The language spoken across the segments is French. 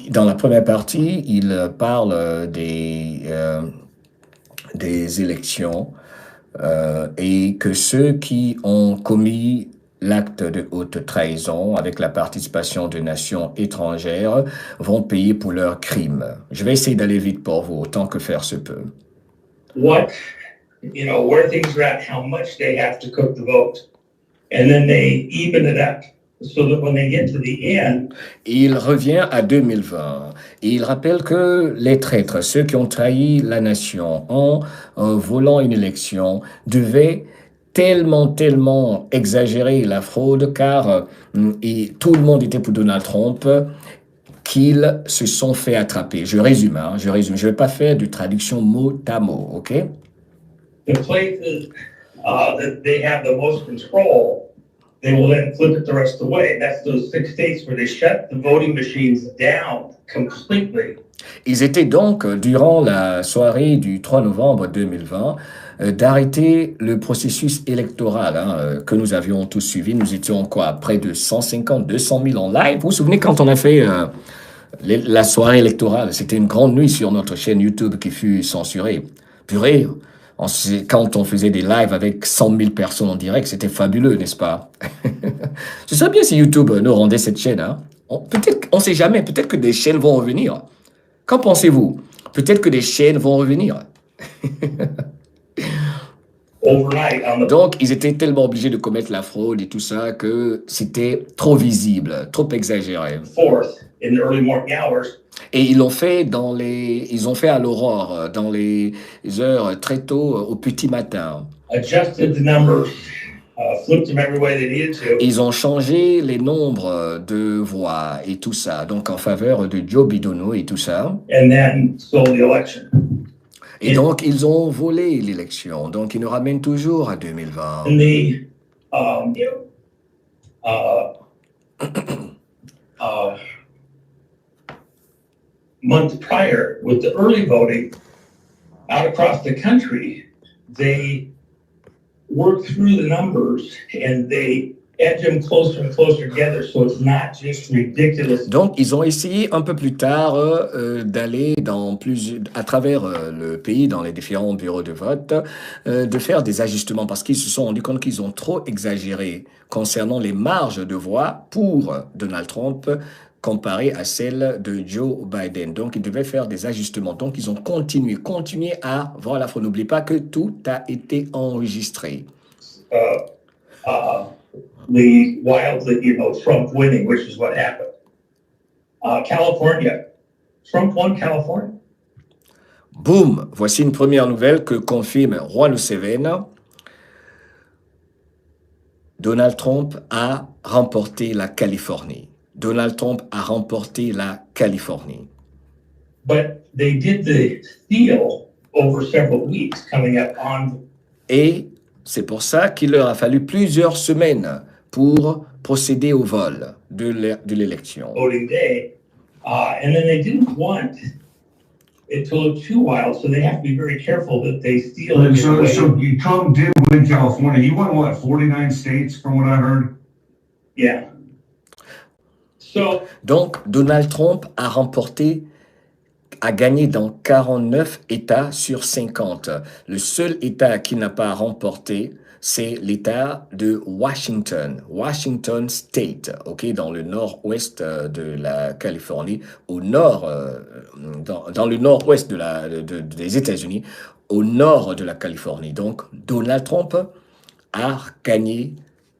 Dans la première partie, il parle des élections et que ceux qui ont commis l'acte de haute trahison avec la participation de nations étrangères vont payer pour leurs crimes. Je vais essayer d'aller vite pour vous, autant que faire se peut. What, where things are at, how much they have to cook the vote. And then they even it up so that when they get to the end. Il revient à 2020 et il rappelle que les traîtres, ceux qui ont trahi la nation en volant une élection, devaient tellement exagérer la fraude car et tout le monde était pour Donald Trump qu'ils se sont fait attraper. Je résume. Je vais pas faire de traduction mot à mot, ok? The places that they have the most control, they will then flip it the rest of the way. That's those 6 states where they shut the voting machines down completely. Ils étaient donc, durant la soirée du 3 novembre 2020, d'arrêter le processus électoral que nous avions tous suivi. Nous étions quoi, près de 150, 200 000 en live. Vous vous souvenez quand on a fait la soirée électorale? C'était une grande nuit sur notre chaîne YouTube qui fut censurée. Purée, quand on faisait des lives avec 100 000 personnes en direct, c'était fabuleux, n'est-ce pas? Ce serait bien si YouTube nous rendait cette chaîne. Peut-être, on ne sait jamais, peut-être que des chaînes vont revenir. Qu'en pensez-vous? Peut-être que des chaînes vont revenir. Donc, ils étaient tellement obligés de commettre la fraude et tout ça que c'était trop visible, trop exagéré. Et ils l'ont fait ils ont fait à l'aurore, dans les heures très tôt au petit matin. Ils ont changé les nombres de voix et tout ça, donc en faveur de Joe Biden et tout ça. Et donc, ils ont volé l'élection. Donc, ils nous ramènent toujours à 2020. Month prior, with the early voting out across the country, they work through the numbers and they edge them closer and closer together, so it's not just ridiculous. Donc, ils ont essayé un peu plus tard d'aller à travers le pays, dans les différents bureaux de vote, de faire des ajustements parce qu'ils se sont rendus compte qu'ils ont trop exagéré concernant les marges de voix pour Donald Trump comparé à celle de Joe Biden. Donc, ils devaient faire des ajustements. Donc, ils ont continué à... Voilà, il n'oublie pas que tout a été enregistré. Trump winning, which is what happened. California. Trump won California. Boum! Voici une première nouvelle que confirme Juan Seven. Donald Trump a remporté la Californie. Donald Trump a remporté la Californie. But they did the deal over several weeks coming up on. Et c'est pour ça qu'il leur a fallu plusieurs semaines pour procéder au vol de l'élection. Voting day, and then they didn't want it to look too wild, so they have to be very careful that they steal it. So Trump did win California. He won, what, 49 states from what I heard? Yeah. Donc, Donald Trump a gagné dans 49 États sur 50. Le seul État qui n'a pas remporté, c'est l'État de Washington State, dans le nord-ouest de la Californie, au nord, dans le nord-ouest des États-Unis, au nord de la Californie. Donc, Donald Trump a gagné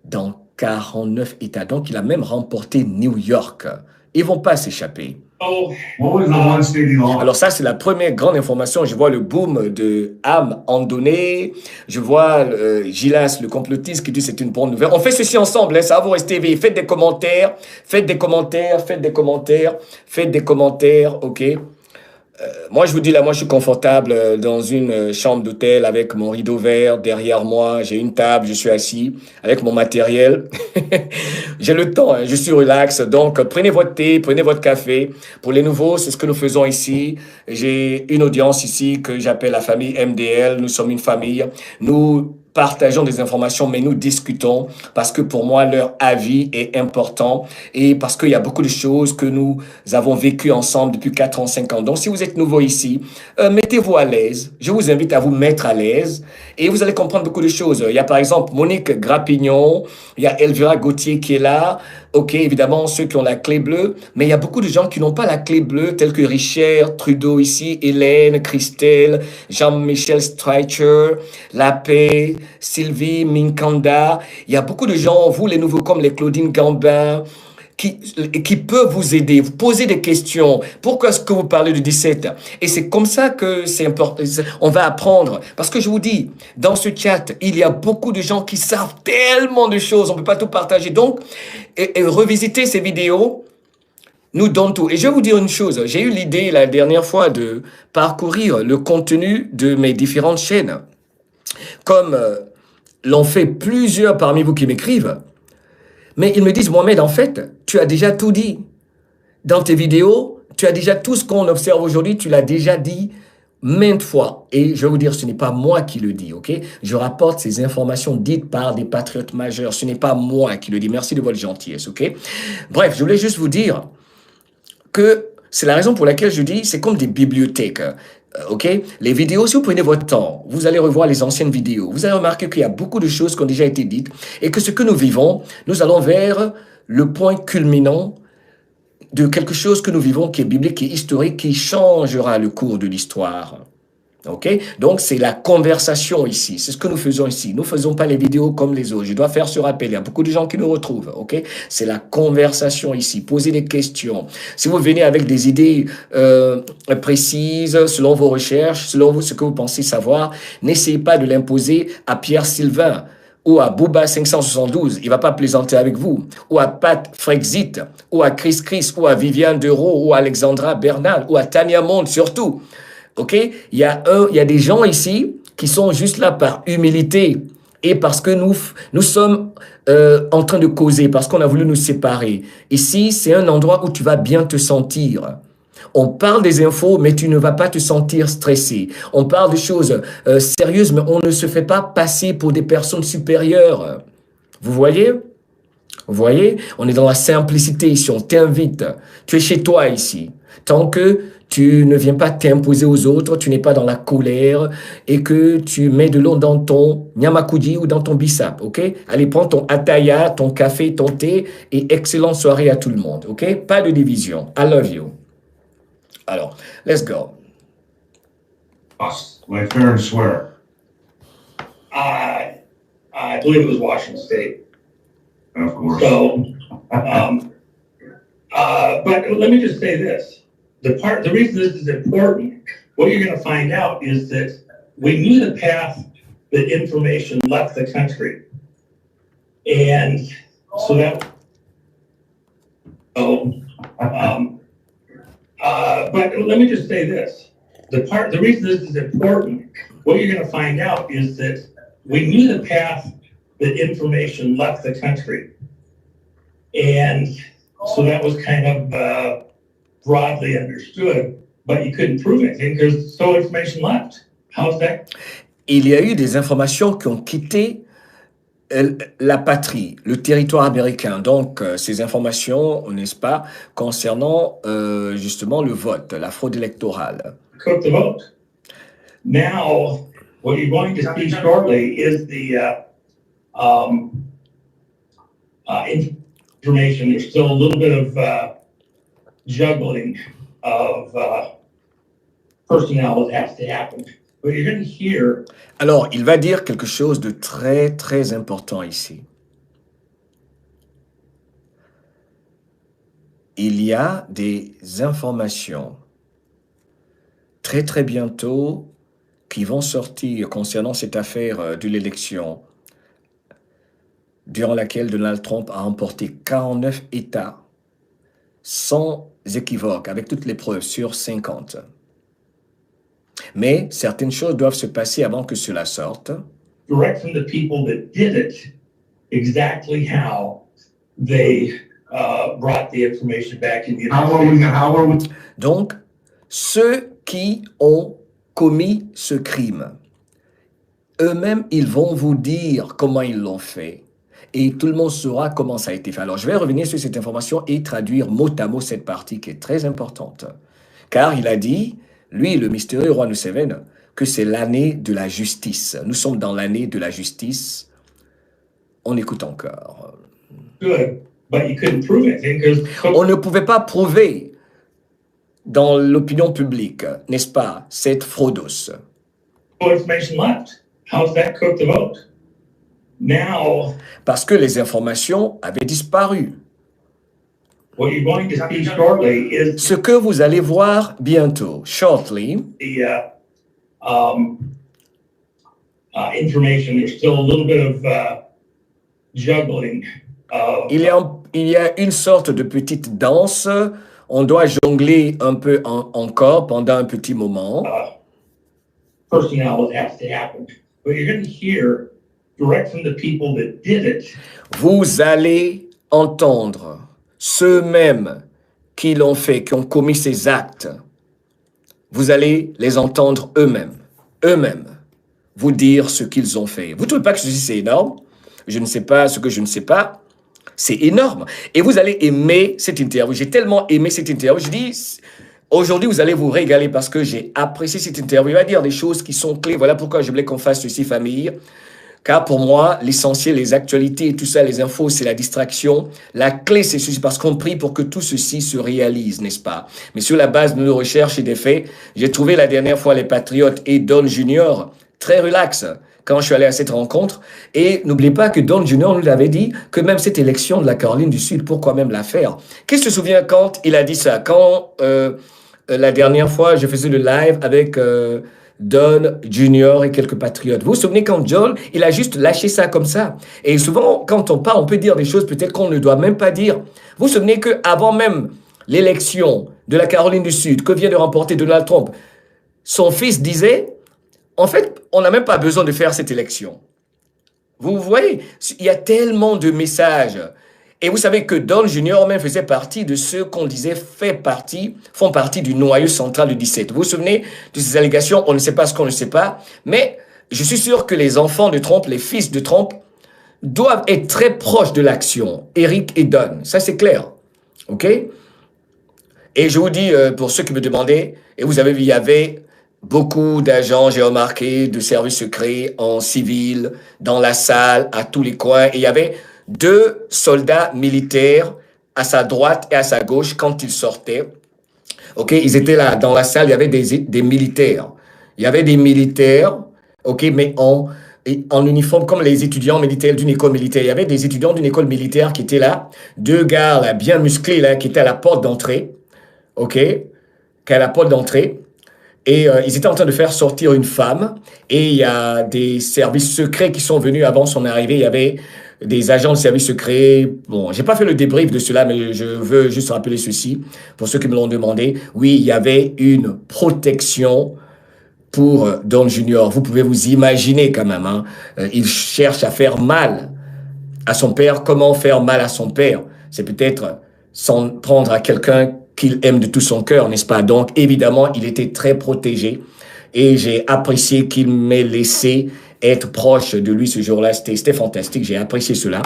dans 49 États. Donc, il a même remporté New York. Ils ne vvont pas s'échapper. Alors ça, c'est la première grande information. Je vois le boom de Am Andonné. Je vois Gilas, le complotiste, qui dit c'est une bonne nouvelle. On fait ceci ensemble, ça va vous rester éveillé. Faites des commentaires, ok? Moi, je vous dis là, moi, je suis confortable dans une chambre d'hôtel avec mon rideau vert derrière moi. J'ai une table, je suis assis avec mon matériel. J'ai le temps, je suis relax. Donc, prenez votre thé, prenez votre café. Pour les nouveaux, c'est ce que nous faisons ici. J'ai une audience ici que j'appelle la famille MDL. Nous sommes une famille. Nous partageons des informations, mais nous discutons parce que pour moi, leur avis est important et parce qu'il y a beaucoup de choses que nous avons vécues ensemble depuis 4 ans, 5 ans. Donc, si vous êtes nouveau ici, mettez-vous à l'aise. Je vous invite à vous mettre à l'aise et vous allez comprendre beaucoup de choses. Il y a par exemple Monique Grapignon, il y a Elvira Gauthier qui est là. OK, évidemment, ceux qui ont la clé bleue, mais il y a beaucoup de gens qui n'ont pas la clé bleue, tels que Richard, Trudeau ici, Hélène, Christelle, Jean-Michel Streicher, La Paix, Sylvie Minkanda. Il y a beaucoup de gens, vous les nouveaux comme les Claudine Gambin, qui peuvent vous aider, vous poser des questions. Pourquoi est-ce que vous parlez du 17? Et c'est comme ça que c'est important. On va apprendre. Parce que je vous dis, dans ce chat, il y a beaucoup de gens qui savent tellement de choses. On ne peut pas tout partager. Donc, et revisiter ces vidéos nous donne tout. Et je vais vous dire une chose. J'ai eu l'idée la dernière fois de parcourir le contenu de mes différentes chaînes. Comme l'ont fait plusieurs parmi vous qui m'écrivent. Mais ils me disent, Mohamed, en fait, tu as déjà tout dit. Dans tes vidéos, tu as déjà tout ce qu'on observe aujourd'hui, tu l'as déjà dit maintes fois. Et je vais vous dire, ce n'est pas moi qui le dis, ok? Je rapporte ces informations dites par des patriotes majeurs. Ce n'est pas moi qui le dis. Merci de votre gentillesse, ok? Bref, je voulais juste vous dire que c'est la raison pour laquelle je dis, c'est comme des bibliothèques. OK? Les vidéos, si vous prenez votre temps, vous allez revoir les anciennes vidéos. Vous allez remarquer qu'il y a beaucoup de choses qui ont déjà été dites et que ce que nous vivons, nous allons vers le point culminant de quelque chose que nous vivons qui est biblique, qui est historique, qui changera le cours de l'histoire. OK? Donc, c'est la conversation ici. C'est ce que nous faisons ici. Nous ne faisons pas les vidéos comme les autres. Je dois faire ce rappel. Il y a beaucoup de gens qui nous retrouvent. OK? C'est la conversation ici. Posez des questions. Si vous venez avec des idées précises, selon vos recherches, selon ce que vous pensez savoir, n'essayez pas de l'imposer à Pierre Sylvain ou à Booba 572. Il ne va pas plaisanter avec vous. Ou à Pat Frexit, ou à Chris Chris, ou à Viviane Dereau, ou à Alexandra Bernal, ou à Tania Monde surtout. OK? Il y a des gens ici qui sont juste là par humilité et parce que nous sommes en train de causer, parce qu'on a voulu nous séparer. Ici, c'est un endroit où tu vas bien te sentir. On parle des infos, mais tu ne vas pas te sentir stressé. On parle de choses sérieuses, mais on ne se fait pas passer pour des personnes supérieures. Vous voyez? Vous voyez? On est dans la simplicité ici, on t'invite. Tu es chez toi ici. Tant que tu ne viens pas t'imposer aux autres, tu n'es pas dans la colère et que tu mets de l'eau dans ton nyamakuji ou dans ton bissap, ok? Allez, prends ton ataya, ton café, ton thé et excellente soirée à tout le monde, ok? Pas de division. I love you. Alors, let's go. Like fair and square. I believe it was Washington State. Of course. So, but let me just say this. The reason this is important, what you're going to find out is that we knew the path that information left the country. And so that, but let me just say this. The reason this is important, what you're going to find out is that we knew the path that information left the country. And so that was kind of broadly understood, but you couldn't prove anything because so information left. How's that? Il y a eu des informations qui ont quitté la patrie, le territoire américain. Donc, ces informations, n'est-ce pas, concernant justement le vote, la fraude électorale. Cook the vote. Now, what you're going to see shortly is the information. There's still a little bit of juggling of personnel that has to happen. But you're going to hear. Alors, il va dire quelque chose de très, très important ici. Il y a des informations très, très bientôt qui vont sortir concernant cette affaire de l'élection durant laquelle Donald Trump a remporté 49 États sans équivoque, avec toutes les preuves sur 50. Mais certaines choses doivent se passer avant que cela sorte. Direct from the people that did it, exactly how they brought the information back in the United States. Donc, ceux qui ont commis ce crime, eux-mêmes, ils vont vous dire comment ils l'ont fait. Et tout le monde saura comment ça a été fait. Alors, je vais revenir sur cette information et traduire mot à mot cette partie qui est très importante. Car il a dit, lui, le mystérieux roi Nuseven, que c'est l'année de la justice. Nous sommes dans l'année de la justice. On écoute encore. Good, but you couldn't prove it because On ne pouvait pas prouver dans l'opinion publique, n'est-ce pas, cette fraudos. no information left. How's that cook the vote? Now, Parce que les informations avaient disparu. what you're going to see shortly is Ce que vous allez voir bientôt, shortly, the information. There's still a little bit of juggling. il y a une sorte de petite danse. On doit jongler un peu encore pendant un petit moment. Personnel that has to happen. But you're going to hear direct from the people that did it. Vous allez entendre ceux-mêmes qui l'ont fait, qui ont commis ces actes. Vous allez les entendre eux-mêmes, vous dire ce qu'ils ont fait. Vous ne trouvez pas que ceci c'est énorme? Je ne sais pas ce que je ne sais pas. C'est énorme. Et vous allez aimer cette interview. J'ai tellement aimé cette interview. Je dis, aujourd'hui, vous allez vous régaler parce que j'ai apprécié cette interview. Il va dire des choses qui sont clés. Voilà pourquoi je voulais qu'on fasse ceci, famille. Car pour moi, l'essentiel, les actualités et tout ça, les infos, c'est la distraction. La clé, c'est ceci, parce qu'on prie pour que tout ceci se réalise, n'est-ce pas? Mais sur la base de nos recherches et des faits, j'ai trouvé la dernière fois les Patriotes et Don Junior très relax quand je suis allé à cette rencontre. Et n'oubliez pas que Don Junior nous avait dit que même cette élection de la Caroline du Sud, pourquoi même la faire? Qui se souvient quand il a dit ça? Quand la dernière fois, je faisais le live avec Don Junior et quelques patriotes. Vous vous souvenez quand John, il a juste lâché ça comme ça. Et souvent, quand on parle, on peut dire des choses peut-être qu'on ne doit même pas dire. Vous vous souvenez qu'avant même l'élection de la Caroline du Sud que vient de remporter Donald Trump, son fils disait, en fait, on n'a même pas besoin de faire cette élection. Vous voyez, il y a tellement de messages. Et vous savez que Don Junior même faisait partie de ceux qu'on disait font partie du noyau central du 17. Vous vous souvenez de ces allégations? On ne sait pas ce qu'on ne sait pas. Mais je suis sûr que les enfants de Trump, les fils de Trump, doivent être très proches de l'action. Eric et Don, ça c'est clair. OK? Et je vous dis, pour ceux qui me demandaient, et vous avez vu, il y avait beaucoup d'agents, j'ai remarqué, de services secrets en civil, dans la salle, à tous les coins. Et il y avait 2 soldats militaires à sa droite et à sa gauche quand ils sortaient. OK, ils étaient là, dans la salle, il y avait des militaires. Il y avait des militaires, OK, mais en uniforme comme les étudiants militaires d'une école militaire. Il y avait des étudiants d'une école militaire qui étaient là, 2 gars là, bien musclés là, qui étaient à la porte d'entrée, OK, qui est à la porte d'entrée. Et ils étaient en train de faire sortir une femme. Et il y a des services secrets qui sont venus avant son arrivée. Il y avait des agents de services secrets. Bon, j'ai pas fait le débrief de cela, mais je veux juste rappeler ceci pour ceux qui me l'ont demandé. Oui, il y avait une protection pour Don Junior. Vous pouvez vous imaginer quand même. Hein, il cherche à faire mal à son père. Comment faire mal à son père? C'est peut-être s'en prendre à quelqu'un qu'il aime de tout son cœur, n'est-ce pas? Donc, évidemment, il était très protégé et j'ai apprécié qu'il m'ait laissé être proche de lui ce jour-là. C'était fantastique, j'ai apprécié cela.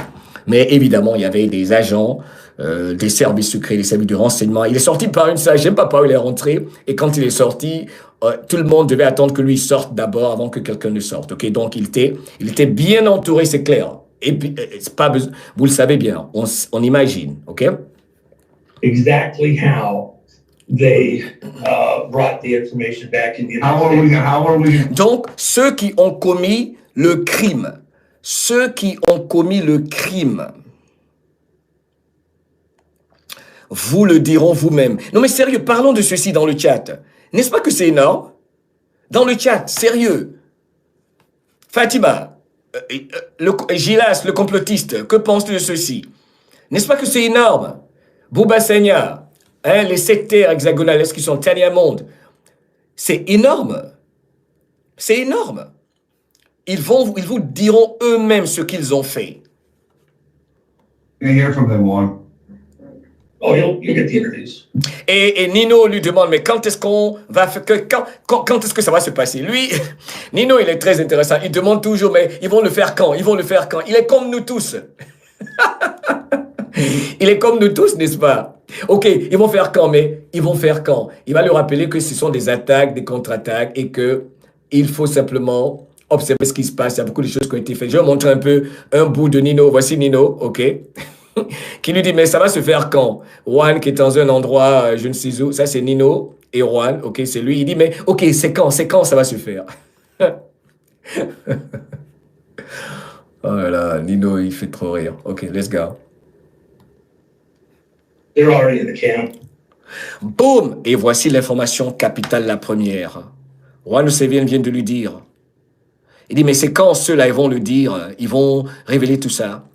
Mais évidemment, il y avait des agents, des services secrets, des services de renseignement. Il est sorti par une salle, je n'aime pas par où il est rentré. Et quand il est sorti, tout le monde devait attendre que lui sorte d'abord avant que quelqu'un ne sorte. Okay? Donc, il était bien entouré, c'est clair. Et puis, c'est pas besoin, vous le savez bien, on imagine, OK? Exactly how they brought the information back in the How are we? Donc, ceux qui ont commis le crime, vous le diront vous-même. Non mais sérieux, parlons de ceci dans le chat. N'est-ce pas que c'est énorme? Dans le chat, sérieux. Fatima, Gilas, le complotiste, que penses-tu de ceci? N'est-ce pas que c'est énorme? Bouba Seigneur, hein, les sectaires hexagonalistes qui sont Tania Monde, c'est énorme. C'est énorme. Ils vous diront eux-mêmes ce qu'ils ont fait. Can I hear from them one? Oh, you'll get the interviews. Et Nino lui demande, mais quand est-ce qu'on va faire, quand est-ce que ça va se passer? Lui, Nino, il est très intéressant. Il demande toujours, mais ils vont le faire quand? Ils vont le faire quand? Il est comme nous tous. Il est comme nous tous, n'est-ce pas? Ok, ils vont faire quand, mais ils vont faire quand? Il va lui rappeler que ce sont des attaques, des contre-attaques et que il faut simplement observer ce qui se passe. Il y a beaucoup de choses qui ont été faites. Je vais vous montrer un peu un bout de Nino. Voici Nino, ok? Qui lui dit, mais ça va se faire quand? Juan qui est dans un endroit, je ne sais où, ça c'est Nino et Juan, ok, c'est lui. Il dit, mais ok, c'est quand ça va se faire? Oh là là, Nino, il fait trop rire. Ok, let's go. They're already in the camp. Boum! Et voici l'information capitale, la première. Juan Sevier vient de lui dire. Il dit, mais c'est quand ceux-là, ils vont le dire, ils vont révéler tout ça.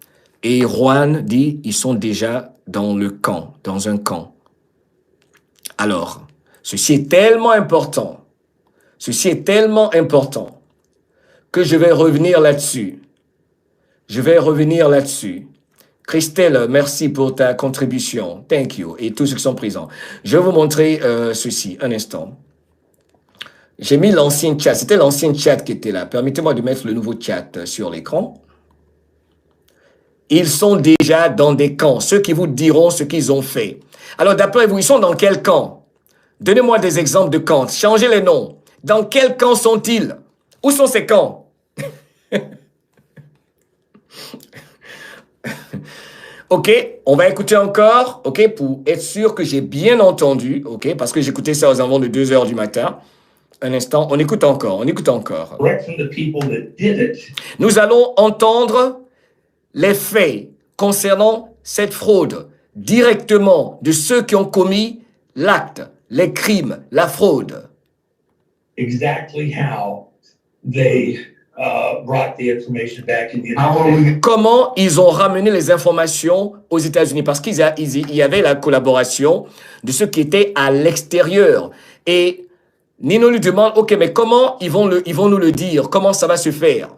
Et Juan dit, ils sont déjà dans le camp, dans un camp. Alors, ceci est tellement important que je vais revenir là-dessus. Christelle, merci pour ta contribution. Thank you. Et tous ceux qui sont présents. Je vais vous montrer ceci, un instant. J'ai mis l'ancien chat. C'était l'ancien chat qui était là. Permettez-moi de mettre le nouveau chat sur l'écran. Ils sont déjà dans des camps. Ceux qui vous diront ce qu'ils ont fait. Alors, d'après vous, ils sont dans quel camp? Donnez-moi des exemples de camps. Changez les noms. Dans quel camp sont-ils? Où sont ces camps? Ok, on va écouter encore, ok, pour être sûr que j'ai bien entendu, ok, parce que j'écoutais ça aux environs de 2 heures du matin. Un instant, on écoute encore. Nous allons entendre les faits concernant cette fraude directement de ceux qui ont commis l'acte, les crimes, la fraude. Exactly how they brought the information back in the United States. Comment ils ont ramené les informations aux États-Unis? Parce qu'il y avait la collaboration de ceux qui étaient à l'extérieur. Et Nino lui demande, ok, mais comment ils vont nous le dire? Comment ça va se faire?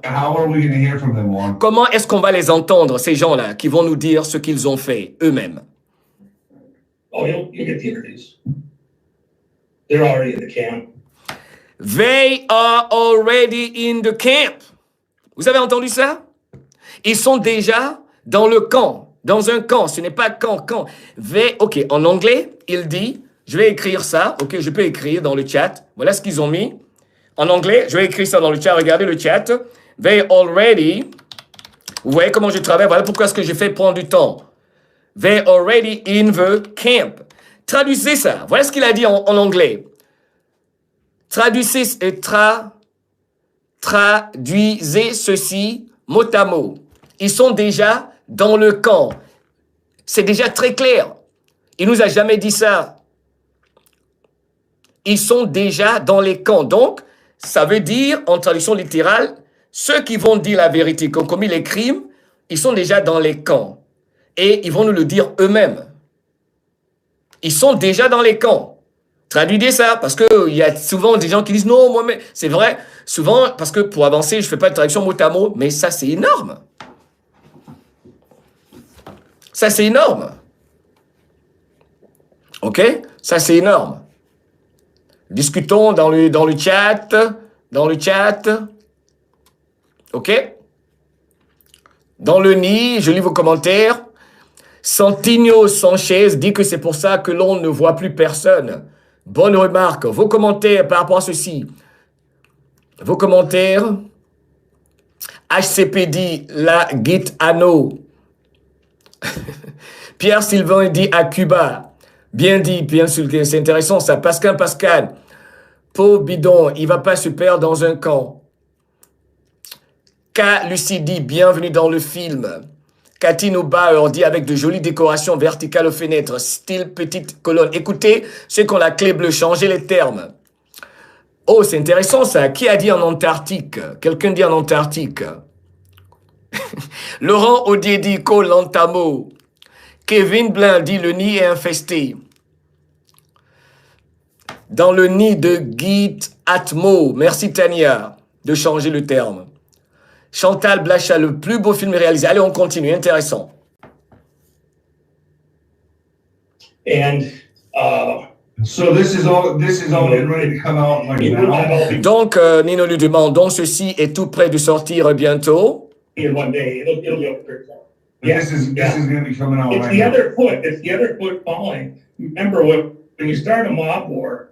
Comment est-ce qu'on va les entendre, ces gens-là, qui vont nous dire ce qu'ils ont fait eux-mêmes? Oh, you'll get the interviews. They're already in the camp. They are already in the camp. Vous avez entendu ça? Ils sont déjà dans le camp, dans un camp. Ce n'est pas camp. Ok, en anglais, il dit, je vais écrire ça. Ok, je peux écrire dans le chat. Voilà ce qu'ils ont mis. En anglais, je vais écrire ça dans le chat. Regardez le chat. They already. Vous voyez comment je travaille? Voilà pourquoi est-ce que j'ai fait prendre du temps. They already in the camp. Traduisez ça. Voilà ce qu'il a dit en anglais. Traduisez ceci mot à mot. Ils sont déjà dans le camp. C'est déjà très clair. Il nous a jamais dit ça. Ils sont déjà dans les camps. Donc, ça veut dire, en traduction littérale, ceux qui vont dire la vérité, qui ont commis les crimes, ils sont déjà dans les camps. Et ils vont nous le dire eux-mêmes. Ils sont déjà dans les camps. Traduisez ça, parce qu'il y a souvent des gens qui disent « Non, moi, mais c'est vrai. » Souvent, parce que pour avancer, je ne fais pas de traduction mot à mot, mais ça, c'est énorme. Ça, c'est énorme. OK? Ça, c'est énorme. Discutons dans le chat. Dans le chat. OK? Dans le nid, je lis vos commentaires. Santigno Sanchez dit que c'est pour ça que l'on ne voit plus personne. Bonne remarque. Vos commentaires par rapport à ceci. Vos commentaires. HCP dit la Git Anno. Pierre Sylvain dit à Cuba. Bien dit, Pierre Sylvain. C'est intéressant ça. Pascal. Pauvre bidon, il va pas se perdre dans un camp. K. Lucie dit bienvenue dans le film. Cathy Bauer dit avec de jolies décorations verticales aux fenêtres, style petite colonne. Écoutez, ceux qui ont la clé bleue, changez les termes. Oh, c'est intéressant ça. Qui a dit en Antarctique? Quelqu'un dit en Antarctique. Laurent Audier dit Colantamo. Kevin Blin dit le nid est infesté. Dans le nid de Git Atmo. Merci Tania de changer le terme. Chantal Blacha, le plus beau film réalisé. Allez, on continue, intéressant. And So this is all getting ready to come out like it will not now. all be Donc, Nino lui demande, donc ceci est tout près de sortir bientôt. in one day. It'll be over pretty soon. This is going to be coming out It's right the now. other foot. It's the other foot falling. Remember when you start a mob war,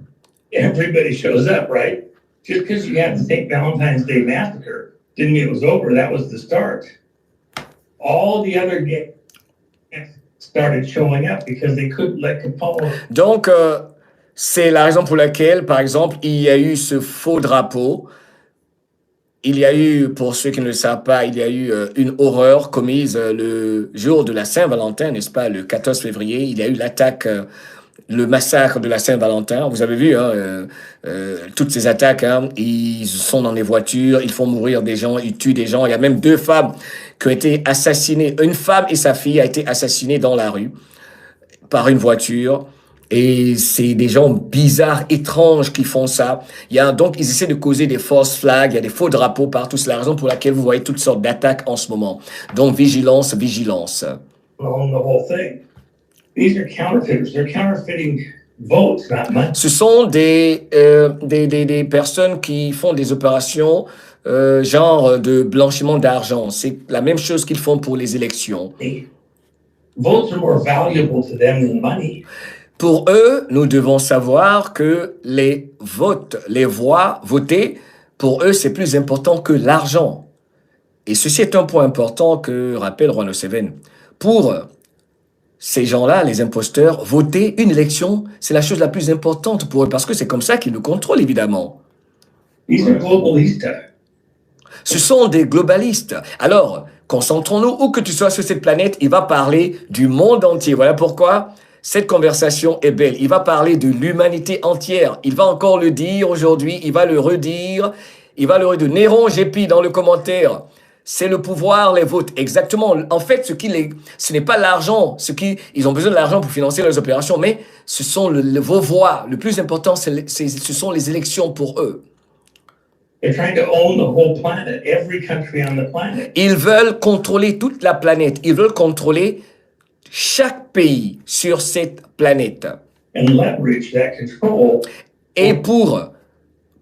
everybody shows up, right? Just because you had the St. Valentine's Day massacre didn't mean it was over. That was the start. All the other gangs started showing up because they couldn't let Capone. Donc, c'est la raison pour laquelle, par exemple, il y a eu ce faux drapeau. Il y a eu, pour ceux qui ne le savent pas, il y a eu une horreur commise le jour de la Saint-Valentin, n'est-ce pas, le 14 février. Il y a eu l'attaque, le massacre de la Saint-Valentin. Vous avez vu toutes ces attaques. Hein, ils sont dans des voitures, ils font mourir des gens, ils tuent des gens. Il y a même 2 femmes qui ont été assassinées. Une femme et sa fille a été assassinées dans la rue par une voiture. Et c'est des gens bizarres, étranges qui font ça. Donc, ils essaient de causer des false flags, il y a des faux drapeaux partout. C'est la raison pour laquelle vous voyez toutes sortes d'attaques en ce moment. Donc, vigilance, vigilance. On the whole thing. These are counterfeiters. They're counterfeiting votes, not money. Ce sont des personnes qui font des opérations genre de blanchiment d'argent. C'est la même chose qu'ils font pour les élections. Votes are more valuable to them than money. Pour eux, nous devons savoir que les votes, les voix votées, pour eux, c'est plus important que l'argent. Et ceci est un point important que rappelle Juan Seven. Pour ces gens-là, les imposteurs, voter une élection, c'est la chose la plus importante pour eux, parce que c'est comme ça qu'ils nous contrôlent, évidemment. These are globalistes. Ce sont des globalistes. Alors, concentrons-nous, où que tu sois sur cette planète, il va parler du monde entier. Voilà pourquoi cette conversation est belle. Il va parler de l'humanité entière. Il va encore le dire aujourd'hui, il va le redire. Il va le redire. Néron Gépi dans le commentaire. C'est le pouvoir, les votes. Exactement. En fait, ce n'est pas l'argent. Ils ont besoin de l'argent pour financer leurs opérations, mais ce sont vos voix. Le plus important, ce sont les élections pour eux. They're trying to own the whole planet, every country on the planet. Ils veulent contrôler toute la planète. Ils veulent contrôler chaque pays sur cette planète. And leverage that control Et pour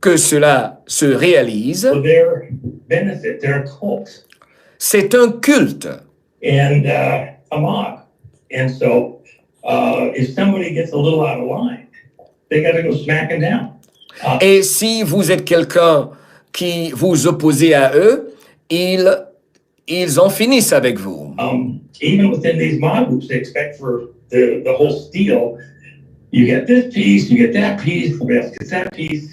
que cela se réalise, for their benefit, their cult, c'est un culte. and a mob. And so, if somebody gets a little out of line, they got to go smack them down. Et si vous êtes quelqu'un qui vous opposez à eux, ils en finissent avec vous. Even within these mob groups, they expect for the whole steal. You get this piece, you get that piece, somebody else gets that piece.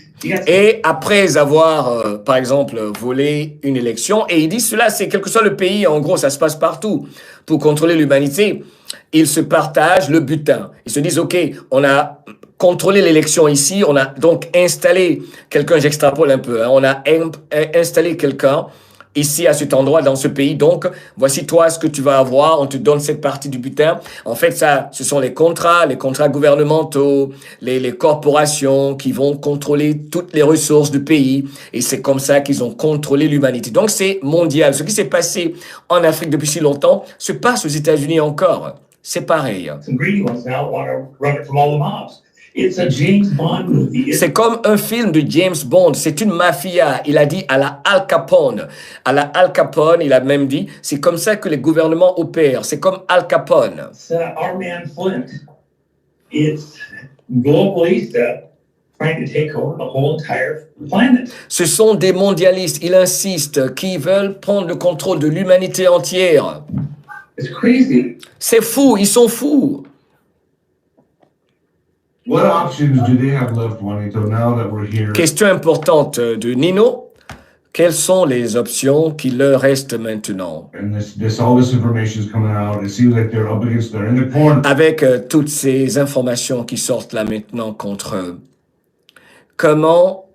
Et après avoir, par exemple, volé une élection, et ils disent cela, c'est quel que soit le pays, en gros, ça se passe partout. Pour contrôler l'humanité, ils se partagent le butin. Ils se disent, OK, on a contrôlé l'élection ici, on a donc installé quelqu'un, j'extrapole un peu, hein, on a installé quelqu'un ici à cet endroit dans ce pays, donc voici toi ce que tu vas avoir, on te donne cette partie du butin. En fait, ça, ce sont les contrats gouvernementaux, les corporations qui vont contrôler toutes les ressources du pays, et c'est comme ça qu'ils ont contrôlé l'humanité. Donc c'est mondial. Ce qui s'est passé en Afrique depuis si longtemps se passe aux États-Unis encore. C'est pareil. Some greedy ones now want to run it from all the mobs. It's a James Bond movie. C'est comme un film de James Bond. C'est une mafia. Il a dit à la Al Capone. À la Al Capone, il a même dit, c'est comme ça que les gouvernements opèrent. C'est comme Al Capone. It's our man Flint. It's globalist trying to take over the whole entire planet. Ce sont des mondialistes, il insiste, qui veulent prendre le contrôle de l'humanité entière. It's crazy. C'est fou, ils sont fous. What options do they have left, Juanito, now that we're here? Question importante de Nino. Quelles sont les options qui leur restent maintenant? And all this information is coming out. It seems like they're up against, they're in the corner. Avec toutes ces informations qui sortent là maintenant contre eux, comment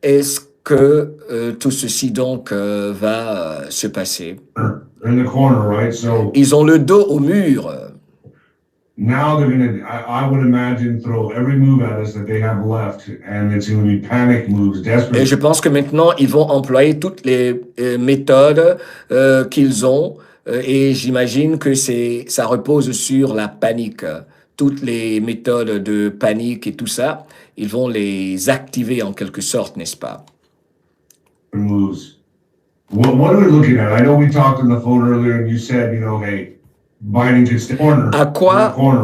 est-ce que tout ceci donc va se passer? They're in the corner, right? So Ils ont le dos au mur. now they're going to, I would imagine, throw every move at us that they have left, and it's going to be panic moves, desperate. Et je pense que maintenant, ils vont employer toutes les méthodes qu'ils ont, et j'imagine que ça repose sur la panique. toutes les méthodes de panique et tout ça, ils vont les activer en quelque sorte, n'est-ce pas? Moves. What are we looking at? I know we talked on the phone earlier and you said, hey, Biden could stay corner,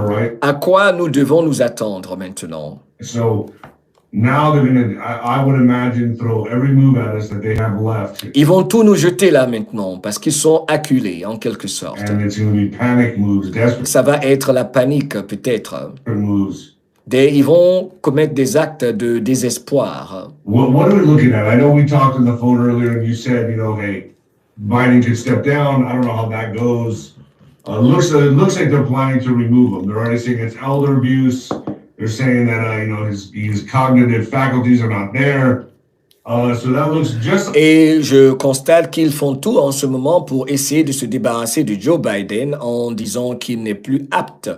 right? À quoi nous devons nous attendre maintenant? So now they're going to, I would imagine, throw every move at us that they have left. Ils vont tout nous jeter là maintenant parce qu'ils sont acculés en quelque sorte. And it's going to be panic moves, desperate Ça va être la panique peut-être. moves. Ils vont commettre des actes de désespoir. What are we looking at? I know we talked on the phone earlier and you said, hey, Biden could step down. I don't know how that goes. It looks like they're planning to remove him. They're already saying it's elder abuse. They're saying that, his cognitive faculties are not there. So that looks just... Et je constate qu'ils font tout en ce moment pour essayer de se débarrasser de Joe Biden en disant qu'il n'est plus apte